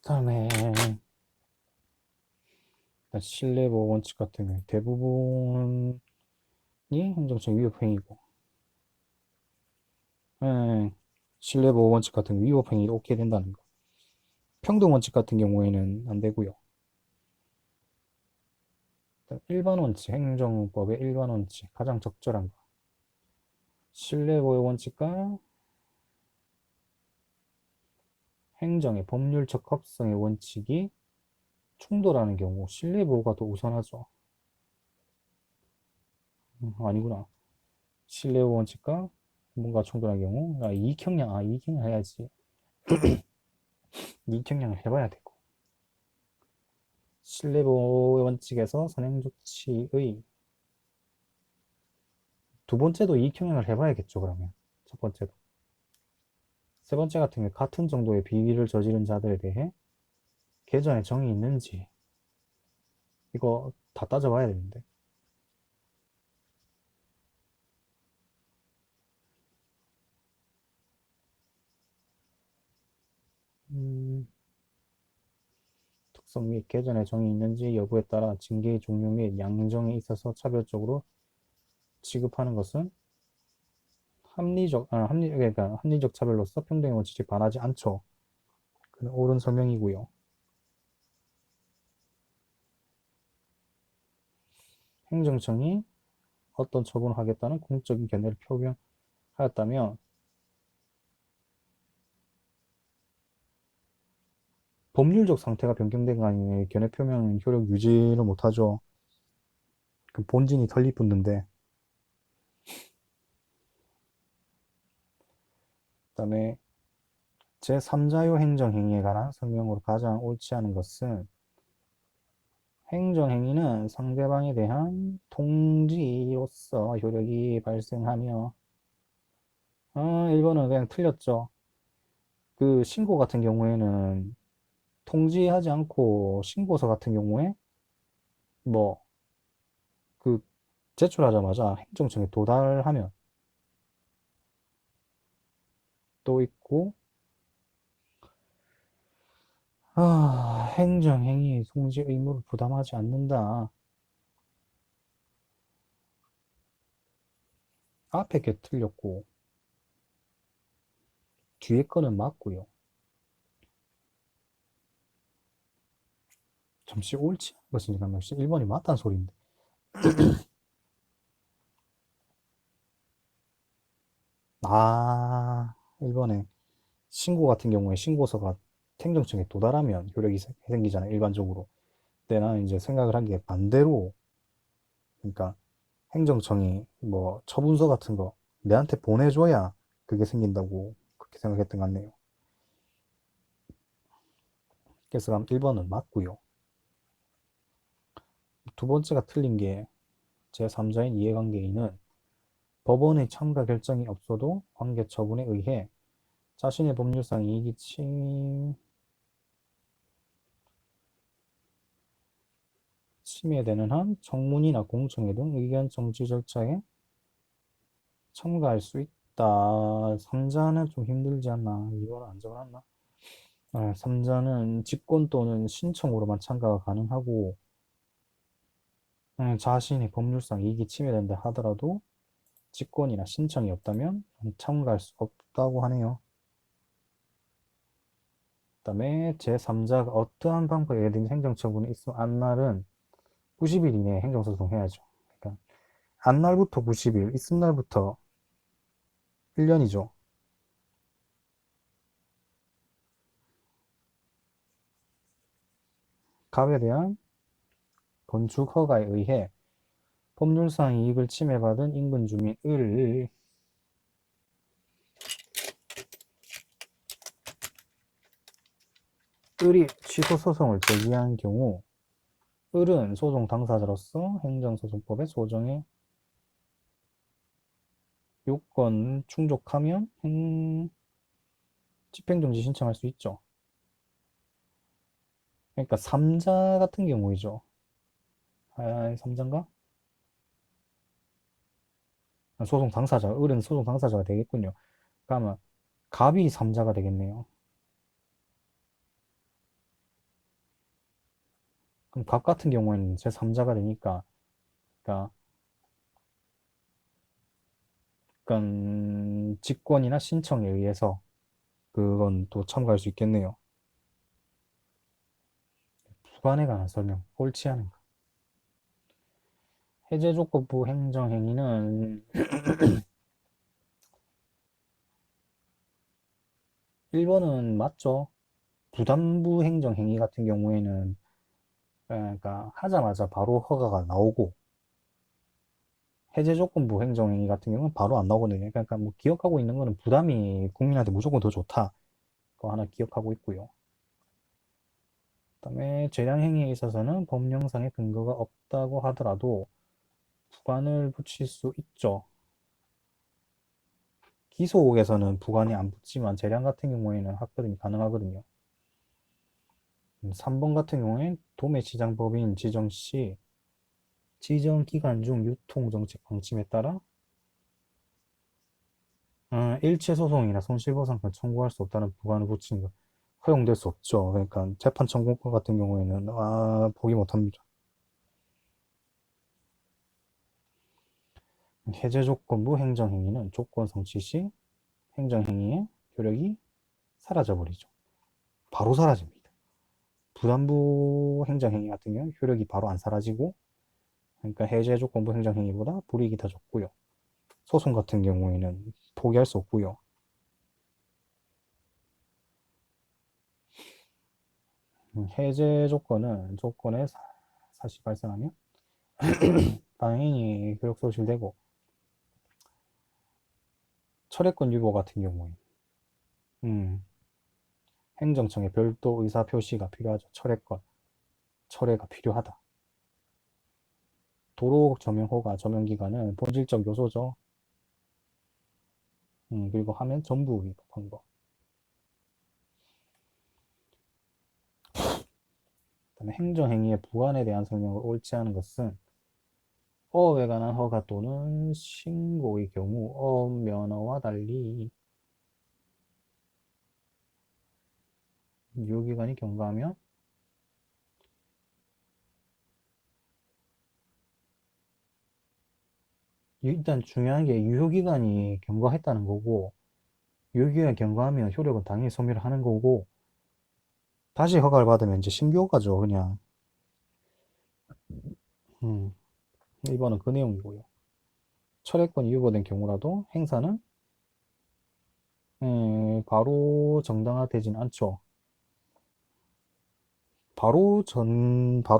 그다음에 신뢰보호 원칙 같은 경우 대부분이 행정청 위법행위고, 신뢰보호 원칙 같은 경우 위법행위도 오케이 된다는 거. 평등 원칙 같은 경우에는 안 되고요. 일반 원칙, 행정법의 일반 원칙, 가장 적절한 거. 신뢰보호 원칙과 행정의 법률적 합성의 원칙이 충돌하는 경우 신뢰보호가 더 우선하죠. 아니구나. 신뢰보호 원칙과 뭔가 충돌하는 경우 이익형량 해야지. 이익형량을 해봐야 되고. 신뢰보호 원칙에서 선행조치의 두 번째도 이익형량을 해봐야겠죠, 그러면. 첫 번째도. 세 번째 같은 경우 같은 정도의 비위를 저지른 자들에 대해 개전의 정이 있는지 이거 다 따져봐야 되는데. 음, 특성 및 개전의 정이 있는지 여부에 따라 징계의 종류 및 양정에 있어서 차별적으로 취급하는 것은 그러니까 합리적 차별로서 평등의 원칙에 반하지 않죠. 그는 옳은 설명이고요. 행정청이 어떤 처분을 하겠다는 공적인 견해를 표명하였다면 법률적 상태가 변경된 거 아니에요. 견해 표명은 효력 유지를 못하죠. 그 본진이 털리 붙는데. 그다음에 제3자요 행정행위에 관한 설명으로 가장 옳지 않은 것은 행정행위는 상대방에 대한 통지로서 효력이 발생하며 1번은 그냥 틀렸죠. 그 신고 같은 경우에는 통지하지 않고 신고서 같은 경우에 뭐 그 제출하자마자 행정청에 도달하면 또 있고, 행정행위 송지 의무를 부담하지 않는다. 앞에 게 틀렸고, 뒤에 거는 맞고요. 잠시 옳지 않은 것인지 가면 1번이 맞다는 소리인데. 1번에 신고 같은 경우에 신고서가 행정청에 도달하면 효력이 생기잖아요, 일반적으로. 근데 나는 이제 생각을 한 게 반대로, 그러니까 행정청이 뭐 처분서 같은 거 내한테 보내줘야 그게 생긴다고 그렇게 생각했던 것 같네요. 그래서 1번은 맞고요. 두 번째가 틀린 게 제3자인 이해관계인은 법원의 참가 결정이 없어도 관계 처분에 의해 자신의 법률상 이익이 침해되는 한 청문이나 공청회 등 의견 정치 절차에 참가할 수 있다. 3자는 좀 힘들지 않나? 이거는 안 적어놨나? 3자는 직권 또는 신청으로만 참가가 가능하고, 자신의 법률상 이익이 침해된다 하더라도 직권이나 신청이 없다면 참가할 수 없다고 하네요. 그다음에 제3자가 어떠한 방법에 예든 행정처분이 있으면 안날은 90일 이내에 행정소송 해야죠. 그러니까 안날부터 90일, 있은 날부터 1년이죠. 갑에 대한 건축 허가에 의해 법률상 이익을 침해받은 인근 주민을 을이 취소 소송을 제기한 경우 을은 소송 당사자로서 행정소송법의 소정의 요건 충족하면 집행정지 신청할 수 있죠. 그러니까 3자 같은 경우이죠. 3자인가? 소송 당사자, 을은 소송 당사자가 되겠군요. 그러면 갑이 3자가 되겠네요. 그럼 갑 같은 경우에는 제 3자가 되니까, 그러니까, 직권이나 신청에 의해서 그건 또 참가할 수 있겠네요. 부관에 관한 설명, 옳지 않은가? 해제조건부 행정행위는 1번은 맞죠. 부담부 행정행위 같은 경우에는 그러니까 하자마자 바로 허가가 나오고 해제조건부 행정행위 같은 경우는 바로 안 나오거든요. 그러니까 뭐 기억하고 있는 거는 부담이 국민한테 무조건 더 좋다. 그거 하나 기억하고 있고요. 그다음에 재량행위에 있어서는 법령상의 근거가 없다고 하더라도 부관을 붙일 수 있죠. 기소옥에서는 부관이 안 붙지만 재량 같은 경우에는 합법이 가능하거든요. 3번 같은 경우엔 도매시장법인 지정 시 지정 기간 중 유통정책 방침에 따라 일체 소송이나 손실보상권 청구할 수 없다는 부관을 붙인 것 허용될 수 없죠. 그러니까 재판 청구권 같은 경우에는 보기 못합니다. 해제조건부 행정행위는 조건 성취 시 행정행위의 효력이 사라져버리죠. 바로 사라집니다. 부담부 행정행위 같은 경우는 효력이 바로 안 사라지고, 그러니까 해제조건부 행정행위보다 불이익이 더 적고요. 소송 같은 경우에는 포기할 수 없고요. 해제 조건에 사실 발생하면 당연히 효력 소실되고, 철회권 유보 같은 경우에 음, 행정청에 별도 의사 표시가 필요하죠. 철회가 필요하다. 도로 점용 허가 점용 기간은 본질적 요소죠. 그리고 하면 전부 위법한 거. 그다음에 행정행위의 부관에 대한 설명을 옳지 않은 것은 어업에 관한 허가 또는 신고의 경우 어업 면허와 달리 유효기간이 경과하면 일단 중요한 게 유효기간이 경과했다는 거고 유효기간이 경과하면 효력은 당연히 소멸을 하는 거고 다시 허가를 받으면 이제 신규 허가죠 그냥. 음, 이번은 그 내용이고요. 철회권이 유보된 경우라도 행사는 바로 정당화되진 않죠. 바로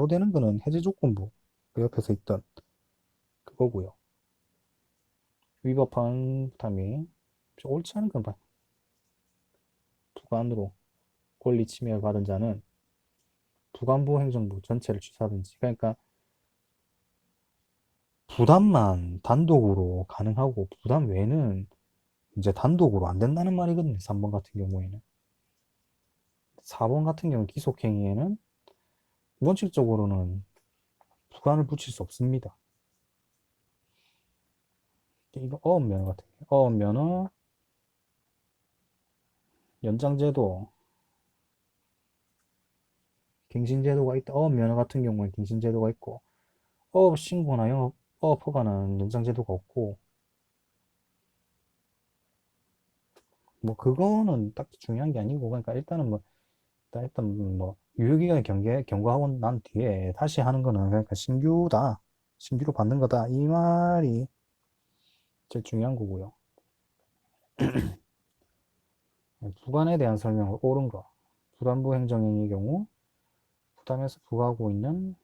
되는 거는 해제 조건부 그 옆에서 있던 그거고요. 위법한 부담이 옳지 않은 건 부관으로 권리 침해를 받은 자는 부관부 행정부 전체를 취소하든지 그러니까 부담만 단독으로 가능하고 부담 외에는 이제 단독으로 안 된다는 말이거든요. 3번 같은 경우에는. 4번 같은 경우 기속행위에는 원칙적으로는 부관을 붙일 수 없습니다. 이거 어업면허 같은 경우 어업면허 연장제도 갱신제도가 있다. 어업면허 같은 경우에 갱신제도가 있고 어업신고나 어업허가는 연장제도가 없고 뭐 그거는 딱히 중요한 게 아니고 그러니까 일단은 뭐 일단 뭐 유효기간을 경과하고 난 뒤에 다시 하는 거는 그러니까 신규로 받는 거다 이 말이 제일 중요한 거고요. 부관에 대한 설명을 옳은 거 부담부 행정행위의 경우 부담에서 부과하고 있는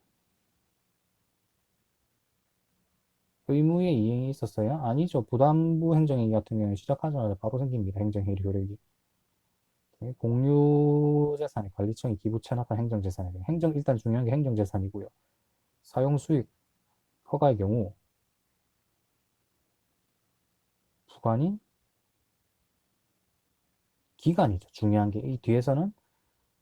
의무의 이행이 있었어요? 아니죠. 부담부 행정행위 같은 경우는 시작하자마자 바로 생깁니다. 행정행위 효력이. 공유재산의 관리청이 기부 체납한 행정재산이에요. 일단 중요한 게 행정재산이고요. 사용수익 허가의 경우 부관이 기간이죠. 중요한 게 이 뒤에서는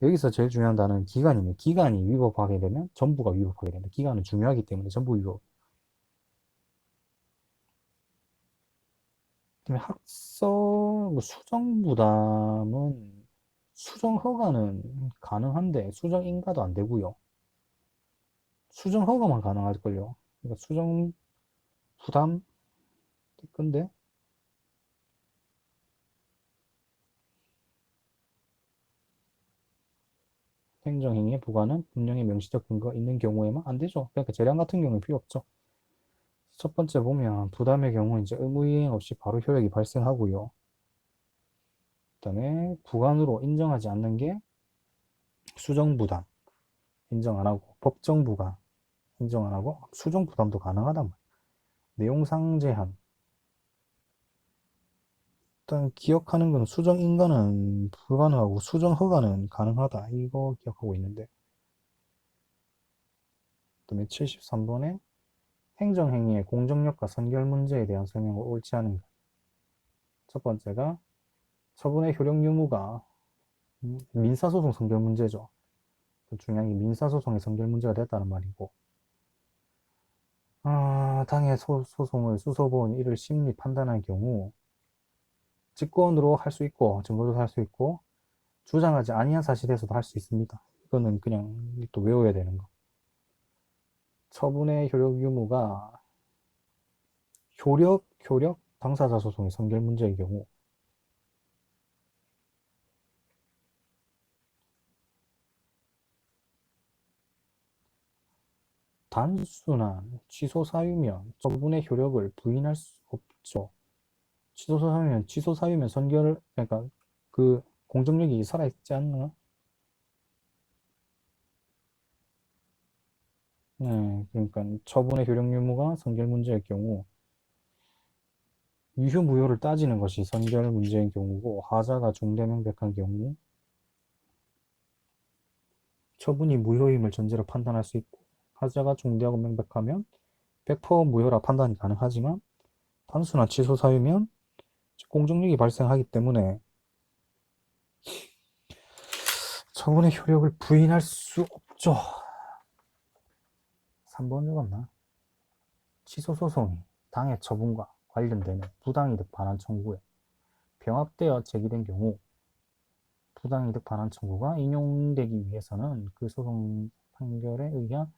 여기서 제일 중요한 단어는 기간입니다. 기간이 위법하게 되면 전부가 위법하게 됩니다. 기간은 중요하기 때문에 전부 위법. 그다음에 수정부담은 수정허가는 가능한데 수정인가도 안 되고요. 수정허가만 가능할걸요. 그러니까 수정부담 근데 행정행위의 부과는 분명히 명시적 근거가 있는 경우에만 안 되죠. 그러니까 재량 같은 경우는 필요 없죠. 첫 번째 보면 부담의 경우 이제 의무이행 없이 바로 효력이 발생하고요. 그다음에 부관으로 인정하지 않는 게 수정부담 인정 안 하고 법정부가 인정 안 하고 수정부담도 가능하단 말이에요. 내용상 제한 일단 기억하는 건 수정인가는 불가능하고 수정허가는 가능하다 이거 기억하고 있는데 그다음에 73번에 행정행위의 공정력과 선결 문제에 대한 설명을 옳지 않은 것. 첫 번째가 처분의 효력 유무가 민사소송 선결 문제죠. 중요한 게 민사소송의 선결 문제가 됐다는 말이고 당해 소송을 수소본 이를 심리 판단할 경우 직권으로 할 수 있고 증거조사 할 수 있고 주장하지 아니한 사실에서도 할 수 있습니다. 이거는 그냥 또 외워야 되는 거. 처분의 효력 유무가 효력 당사자 소송의 선결 문제의 경우 단순한 취소 사유면 처분의 효력을 부인할 수 없죠. 취소 사유면 선결 그러니까 그 공정력이 살아있지 않나? 네, 그러니까 처분의 효력 유무가 선결 문제의 경우 유효 무효를 따지는 것이 선결 문제인 경우고 하자가 중대 명백한 경우 처분이 무효임을 전제로 판단할 수 있고 하자가 중대하고 명백하면 100% 무효라 판단이 가능하지만 단순한 취소 사유면 공정력이 발생하기 때문에 처분의 효력을 부인할 수 없죠. 3번 적었나? 취소 소송이 당해 처분과 관련되는 부당이득 반환 청구에 병합되어 제기된 경우 부당이득 반환 청구가 인용되기 위해서는 그 소송 판결에 의한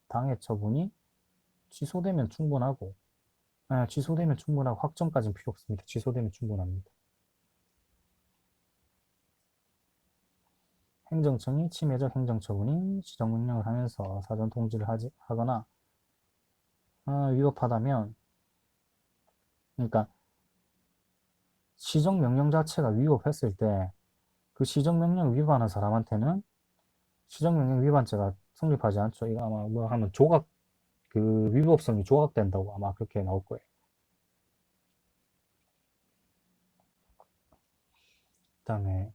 당해 처분이 취소되면 충분하고 확정까지는 필요 없습니다. 취소되면 충분합니다. 행정청이 침해적 행정처분인 시정명령을 하면서 사전 통지를 하거나 위법하다면, 그러니까 시정명령 자체가 위법했을 때 그 시정명령 위반한 사람한테는 시정명령 위반죄가 성립하지 않죠. 이거 아마 뭐 하면 그 위법성이 조각된다고 아마 그렇게 나올 거예요. 그 다음에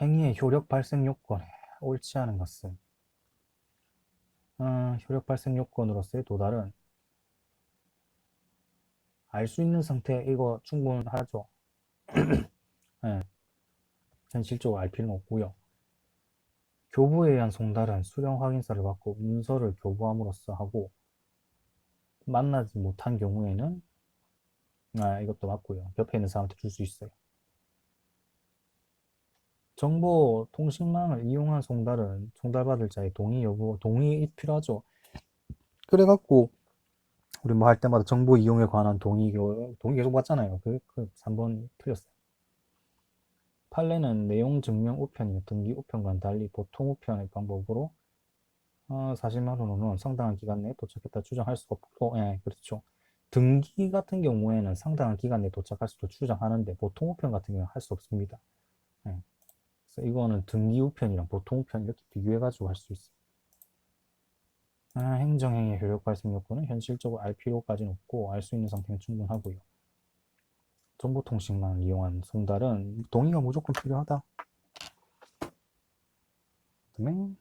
행위의 효력 발생 요건에 옳지 않은 것은 효력 발생 요건으로서의 도달은 알 수 있는 상태 이거 충분하죠. 네, 현실적으로 알 필요는 없고요. 교부에 의한 송달은 수령 확인서를 받고 문서를 교부함으로써 하고 만나지 못한 경우에는 이것도 맞고요. 옆에 있는 사람한테 줄 수 있어요. 정보통신망을 이용한 송달은 송달받을 자의 동의 여부, 동의 필요하죠. 그래갖고 우리 뭐 할 때마다 정보 이용에 관한 동의 계속 받잖아요. 그 3번 틀렸어요. 판례는 내용 증명 우편이나 등기 우편과는 달리 보통 우편의 방법으로 사실만으로는 상당한 기간 내에 도착했다 주장할 수 없고, 예, 그렇죠. 등기 같은 경우에는 상당한 기간 내에 도착할 수도 주장하는데 보통 우편 같은 경우는 할 수 없습니다. 예. 그래서 이거는 등기 우편이랑 보통 우편 이렇게 비교해가지고 할 수 있어요. 행정행위의 효력 발생 요건은 현실적으로 알 필요까지는 없고 알 수 있는 상태는 충분하고요. 정보통신망을 이용한 송달은 동의가 무조건 필요하다. 그다음에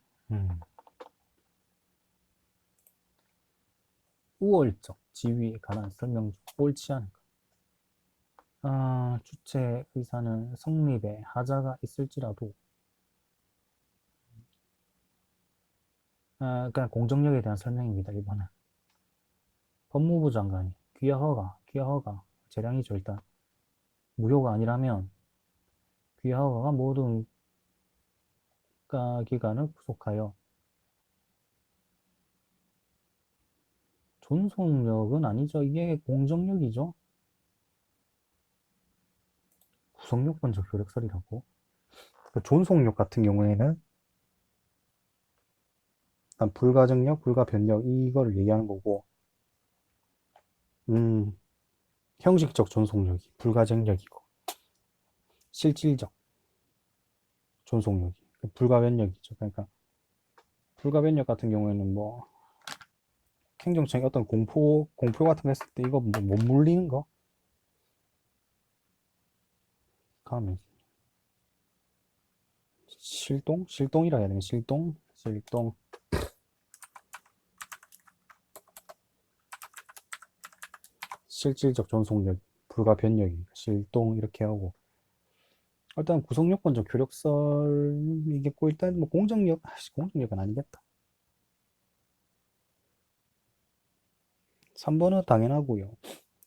우월적 지위에 관한 설명 중 옳지 않은 것. 주체 의사는 성립에 하자가 있을지라도 그냥 공정력에 대한 설명입니다. 1번은 법무부 장관이 귀하허가 재량이죠. 일단 무효가 아니라면 귀하허가가 모든 국가기관을 구속하여 존속력은 아니죠. 이게 공정력이죠. 구속요건적 효력설이라고. 존속력 같은 경우에는 일단 불가증력, 불가변력 이거를 얘기하는 거고, 형식적 존속력이 불가증력이고, 실질적 존속력이 불가변력이죠. 그러니까 불가변력 같은 경우에는 뭐 행정청이 어떤 공표 같은 거 했을 때 이거 뭐 못 물리는 거 가면 실동이라 해야 되나? 실동 실질적 존속력 불가변력이니까 실동 이렇게 하고, 일단 구속요건적 효력설이겠고, 일단 뭐 공정력은 아니겠다. 3번은 당연하고요.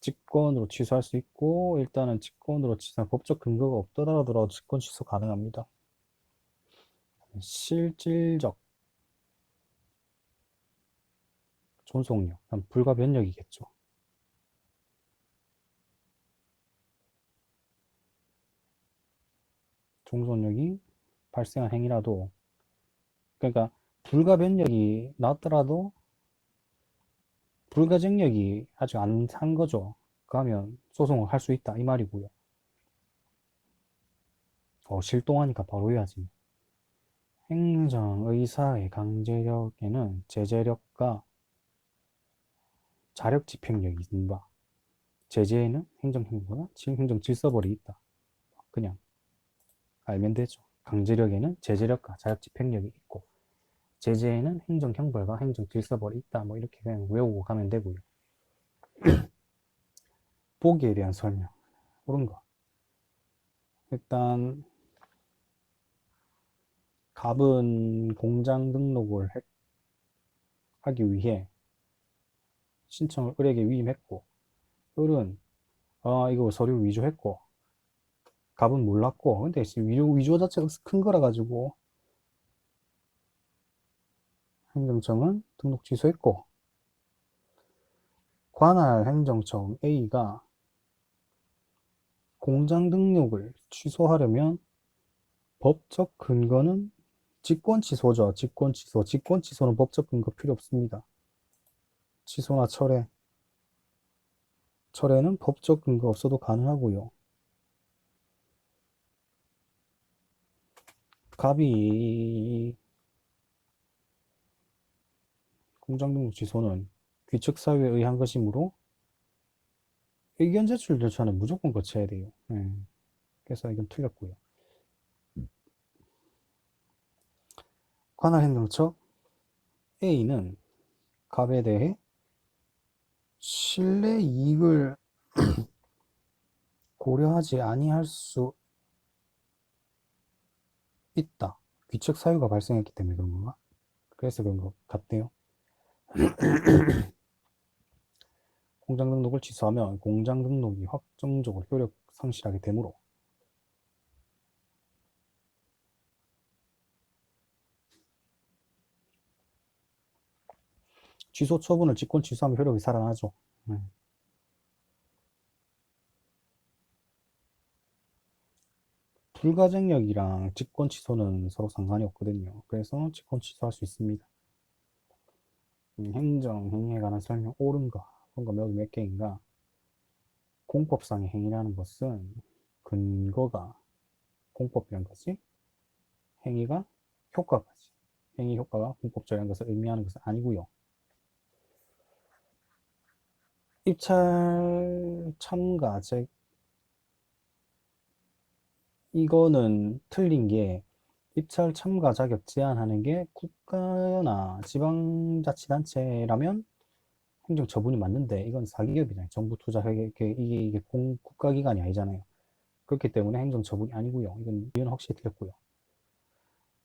직권으로 취소할 수 있고, 일단은 직권으로 취소한 법적 근거가 없더라도 직권 취소 가능합니다. 실질적 존속력, 불가변력이겠죠. 존속력이 발생한 행위라도, 그러니까 불가변력이 나왔더라도 불가증력이 아직 안 한 거죠. 그러면 소송을 할 수 있다 이 말이고요. 실동하니까 바로 해야지. 행정의사의 강제력에는 제재력과 자력 집행력이 있는가? 제재에는 행정행위나 행정질서벌이 있다. 그냥 알면 되죠. 강제력에는 제재력과 자력 집행력이 있고, 제재에는 행정형벌과 행정질서벌이 있다. 뭐 이렇게 그냥 외우고 가면 되고요. 보기에 대한 설명. 옳은 거. 일단 갑은 공장 등록을 하기 위해 신청을 을에게 위임했고, 을은 이거 서류 위조했고, 갑은 몰랐고, 근데 위조 자체가 큰 거라 가지고 행정청은 등록 취소했고, 관할 행정청 A가 공장 등록을 취소하려면 법적 근거는 직권 취소죠. 직권 취소. 직권 취소는 법적 근거 필요 없습니다. 취소나 철회. 철회는 법적 근거 없어도 가능하고요. 갑이 공장 등록 취소는 귀척 사유에 의한 것이므로 의견 제출 절차는 무조건 거쳐야 돼요. 그래서 이건 틀렸고요. 관할 행정처 A는 갑에 대해 신뢰 이익을 고려하지 아니할 수 있다. 귀척 사유가 발생했기 때문에 그런 건가? 그래서 그런 것 같대요. 공장 등록을 취소하면 공장 등록이 확정적으로 효력 상실하게 되므로 취소 처분을 직권 취소하면 효력이 살아나죠. 불가증력이랑 직권 취소는 서로 상관이 없거든요. 그래서 직권 취소할 수 있습니다. 행정 행위에 관한 설명 옳은 거. 그런 거 여기 몇 개인가? 공법상의 행위라는 것은 근거가 공법이란 것이 행위가 효과까지 행위 효과가 공법적인 것을 의미하는 것은 아니고요. 입찰 참가 즉 이거는 틀린 게 입찰 참가 자격 제한하는 게 국가나 지방자치단체라면 행정처분이 맞는데 이건 사기업이잖아요. 정부 투자 회계 이게 국가기관이 아니잖아요. 그렇기 때문에 행정처분이 아니고요. 이건 확실히 틀렸고요.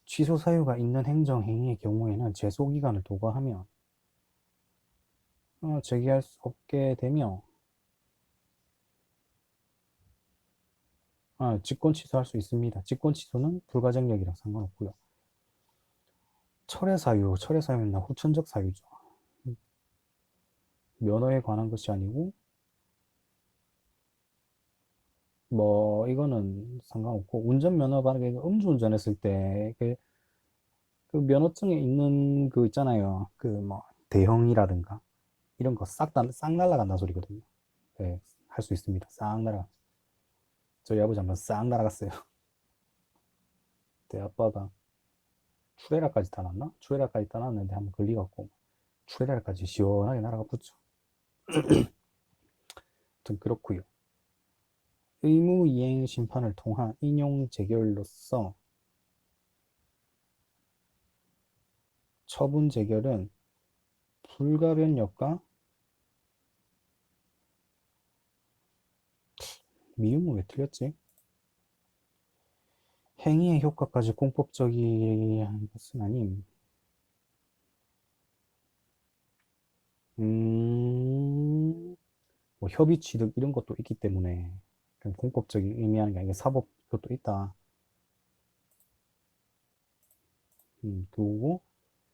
취소 사유가 있는 행정행위의 경우에는 제소기간을 도과하면 제기할 수 없게 되며 직권 취소할 수 있습니다. 직권 취소는 불가증력이랑 상관없고요. 철회 사유는 후천적 사유죠. 면허에 관한 것이 아니고 뭐 이거는 상관없고 운전면허 받는 음주운전했을 때 그 면허증에 있는 그 있잖아요. 그 뭐 대형이라든가 이런 거 싹 날라간다는 소리거든요. 네, 할 수 있습니다. 싹 날아가. 저희 아버지 한번 싹 날아갔어요. 내 아빠가 추레라까지 타놨나? 추레라까지 타놨는데 한번 걸리갖고 추레라까지 시원하게 날아가 붙죠. 좀 그렇고요. 의무이행 심판을 통한 인용 재결로서 처분 재결은 불가변력과 미음은 왜 틀렸지? 행위의 효과까지 공법적인 것은 아님. 뭐 협의 취득 이런 것도 있기 때문에 공법적인 의미하는 게 아니라 사법 그것도 있다. 그리고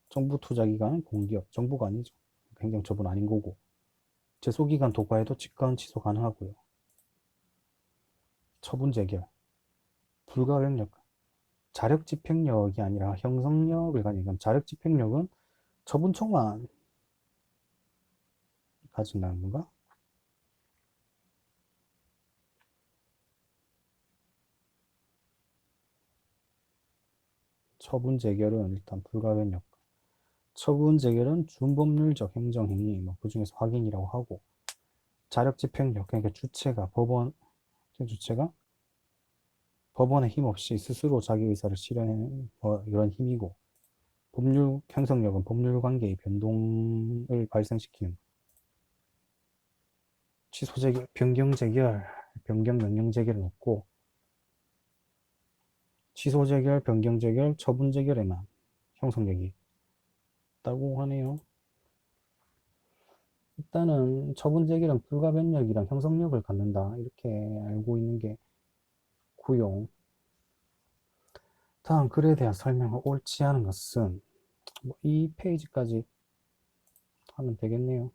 정부 투자기관은 공기업, 정부가 아니죠. 행정처분 아닌 거고. 제소기간 도과해도 직권 취소 가능하고요. 처분 재결, 불가역력, 자력 집행력이 아니라 형성력을 가지고 자력 집행력은 처분청만 가진다는 건가? 처분 재결은 일단 불가역력. 처분 재결은 준법률적 행정행위, 그 중에서 확인이라고 하고, 자력 집행력, 그러니까 주체가 법원의 힘 없이 스스로 자기 의사를 실현하는 이런 힘이고, 법률 형성력은 법률 관계의 변동을 발생시키는 취소 재결, 변경 재결, 변경 명령 재결은 없고 취소 재결, 변경 재결, 처분 재결에만 형성력이 있다고 하네요. 일단은 처분제기랑 불가변력이랑 형성력을 갖는다. 이렇게 알고 있는 게 고요. 다음 글에 대한 설명을 옳지 않은 것은 뭐이 페이지까지 하면 되겠네요.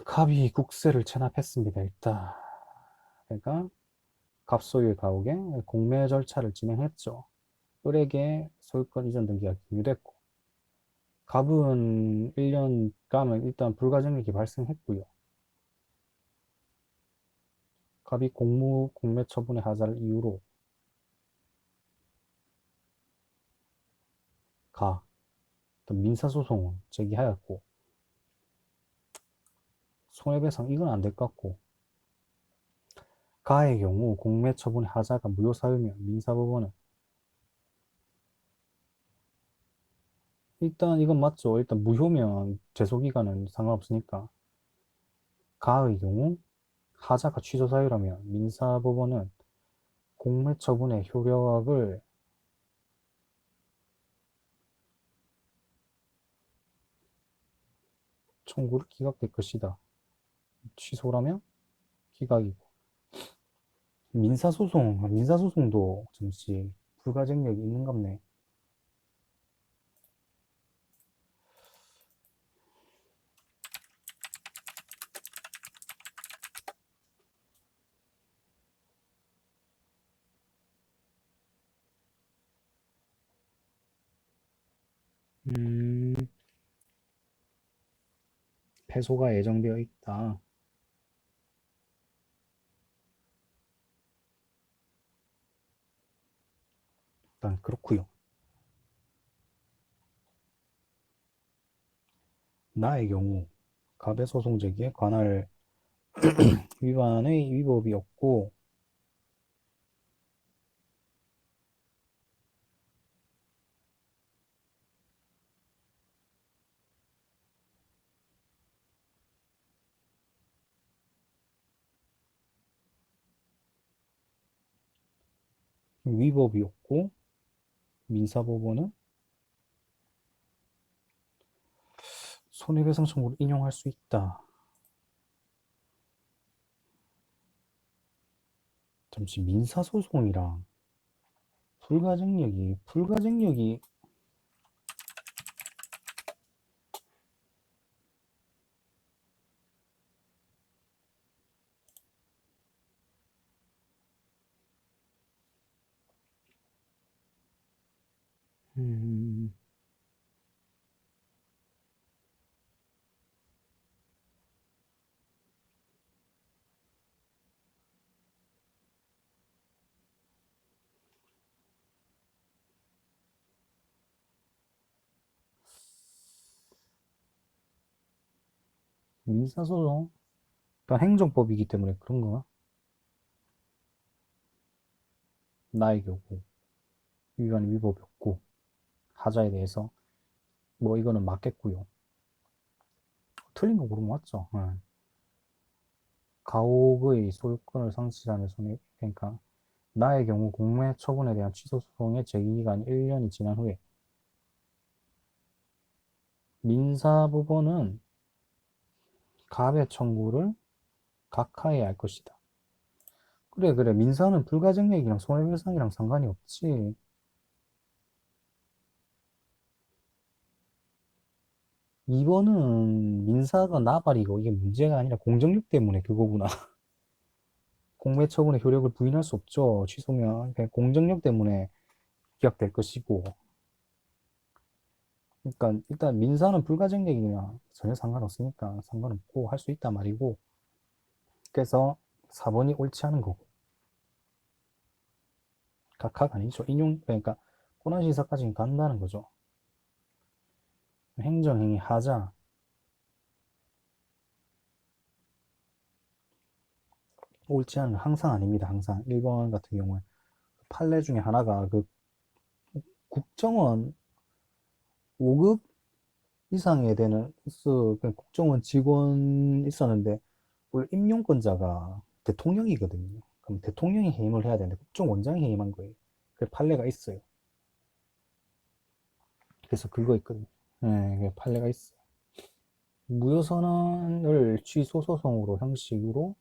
갑이 국세를 체납했습니다. 일단 그러니까 갑 소유의 가옥에 공매 절차를 진행했죠. 을에게 소유권 이전 등기가 기류됐고 갑은 1년간은 일단 불가증력이 발생했고요. 갑이 공매 처분의 하자를 이유로 어떤 민사소송을 제기하였고 손해배상 이건 안 될 것 같고 가의 경우 공매 처분의 하자가 무효사유면 민사법원은 일단 이건 맞죠. 일단 무효면 제소기간은 상관없으니까 가의 경우 하자가 취소사유라면 민사법원은 공매 처분의 효력을 청구를 기각될 것이다. 취소라면 기각이고 민사소송도 잠시 불가증력이 있는갑네. 음, 패소가 예정되어 있다. 일단 그렇고요. 나의 경우 가배소송 제기에 관할 위반의 위법이 없고 위법이 없고 민사법원은 손해배상 청구를 인용할 수 있다. 잠시 민사소송이랑 불가증력이 음, 민사소송 그러니까 행정법이기 때문에 그런 거나 나의 경우 위반 위법이 없고 하자에 대해서 뭐 이거는 맞겠고요. 틀린 거 고르면 맞죠. 네. 가옥의 소유권을 상실하는 손해 그러니까 나의 경우 공매 처분에 대한 취소 소송의 제기기간이 1년이 지난 후에 민사법원은 가배 청구를 각하해야 할 것이다. 그래. 민사는 불가증력이랑 손해배상이랑 상관이 없지. 이거는 민사가 나발이고 이게 문제가 아니라 공정력 때문에 그거구나. 공매 처분의 효력을 부인할 수 없죠. 취소면 그냥 공정력 때문에 기각될 것이고. 그러니까 일단 민사는 불가증력이나 전혀 상관없으니까 상관없고 할 수 있단 말이고. 그래서 4번이 옳지 않은 거고. 각하가 아니죠. 인용 그러니까 고난시사까지 간다는 거죠. 행정행위 하자 옳지 않은 항상 아닙니다. 항상 1번 같은 경우에 판례 중에 하나가 그 국정원 5급 이상에 되는 국정원 직원 있었는데 원래 임용권자가 대통령이거든요. 그럼 대통령이 해임을 해야 되는데 국정원장이 해임한 거예요. 그 판례가 있어요. 그래서 그거 있거든요. 네, 그게 판례가 있어요. 무효선언을 취소 소송으로 형식으로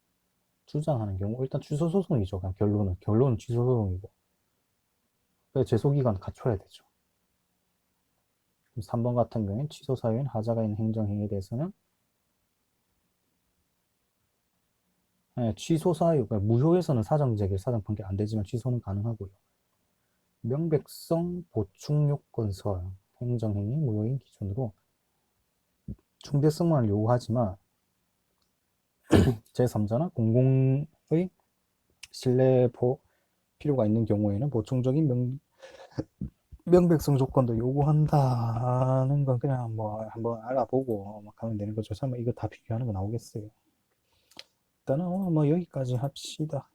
주장하는 경우 일단 취소 소송이죠. 그냥 결론은 취소 소송이고. 그래서 제소 기간 갖춰야 되죠. 3번 같은 경우엔 취소 사유인 하자가 있는 행정행위에 대해서는 취소 사유, 그러니까 무효에서는 사정제기, 사정 판결 안 되지만 취소는 가능하고요. 명백성 보충 요건설 행정행위 무효인 기준으로 중대성만을 요구하지만 제3자나 공공의 신뢰 필요가 있는 경우에는 보충적인 명백성 조건도 요구한다는 건 그냥 뭐 한번 알아보고 막 하면 되는 거죠. 설마 이거 다 비교하는 거 나오겠어요. 일단은 오늘 뭐 여기까지 합시다.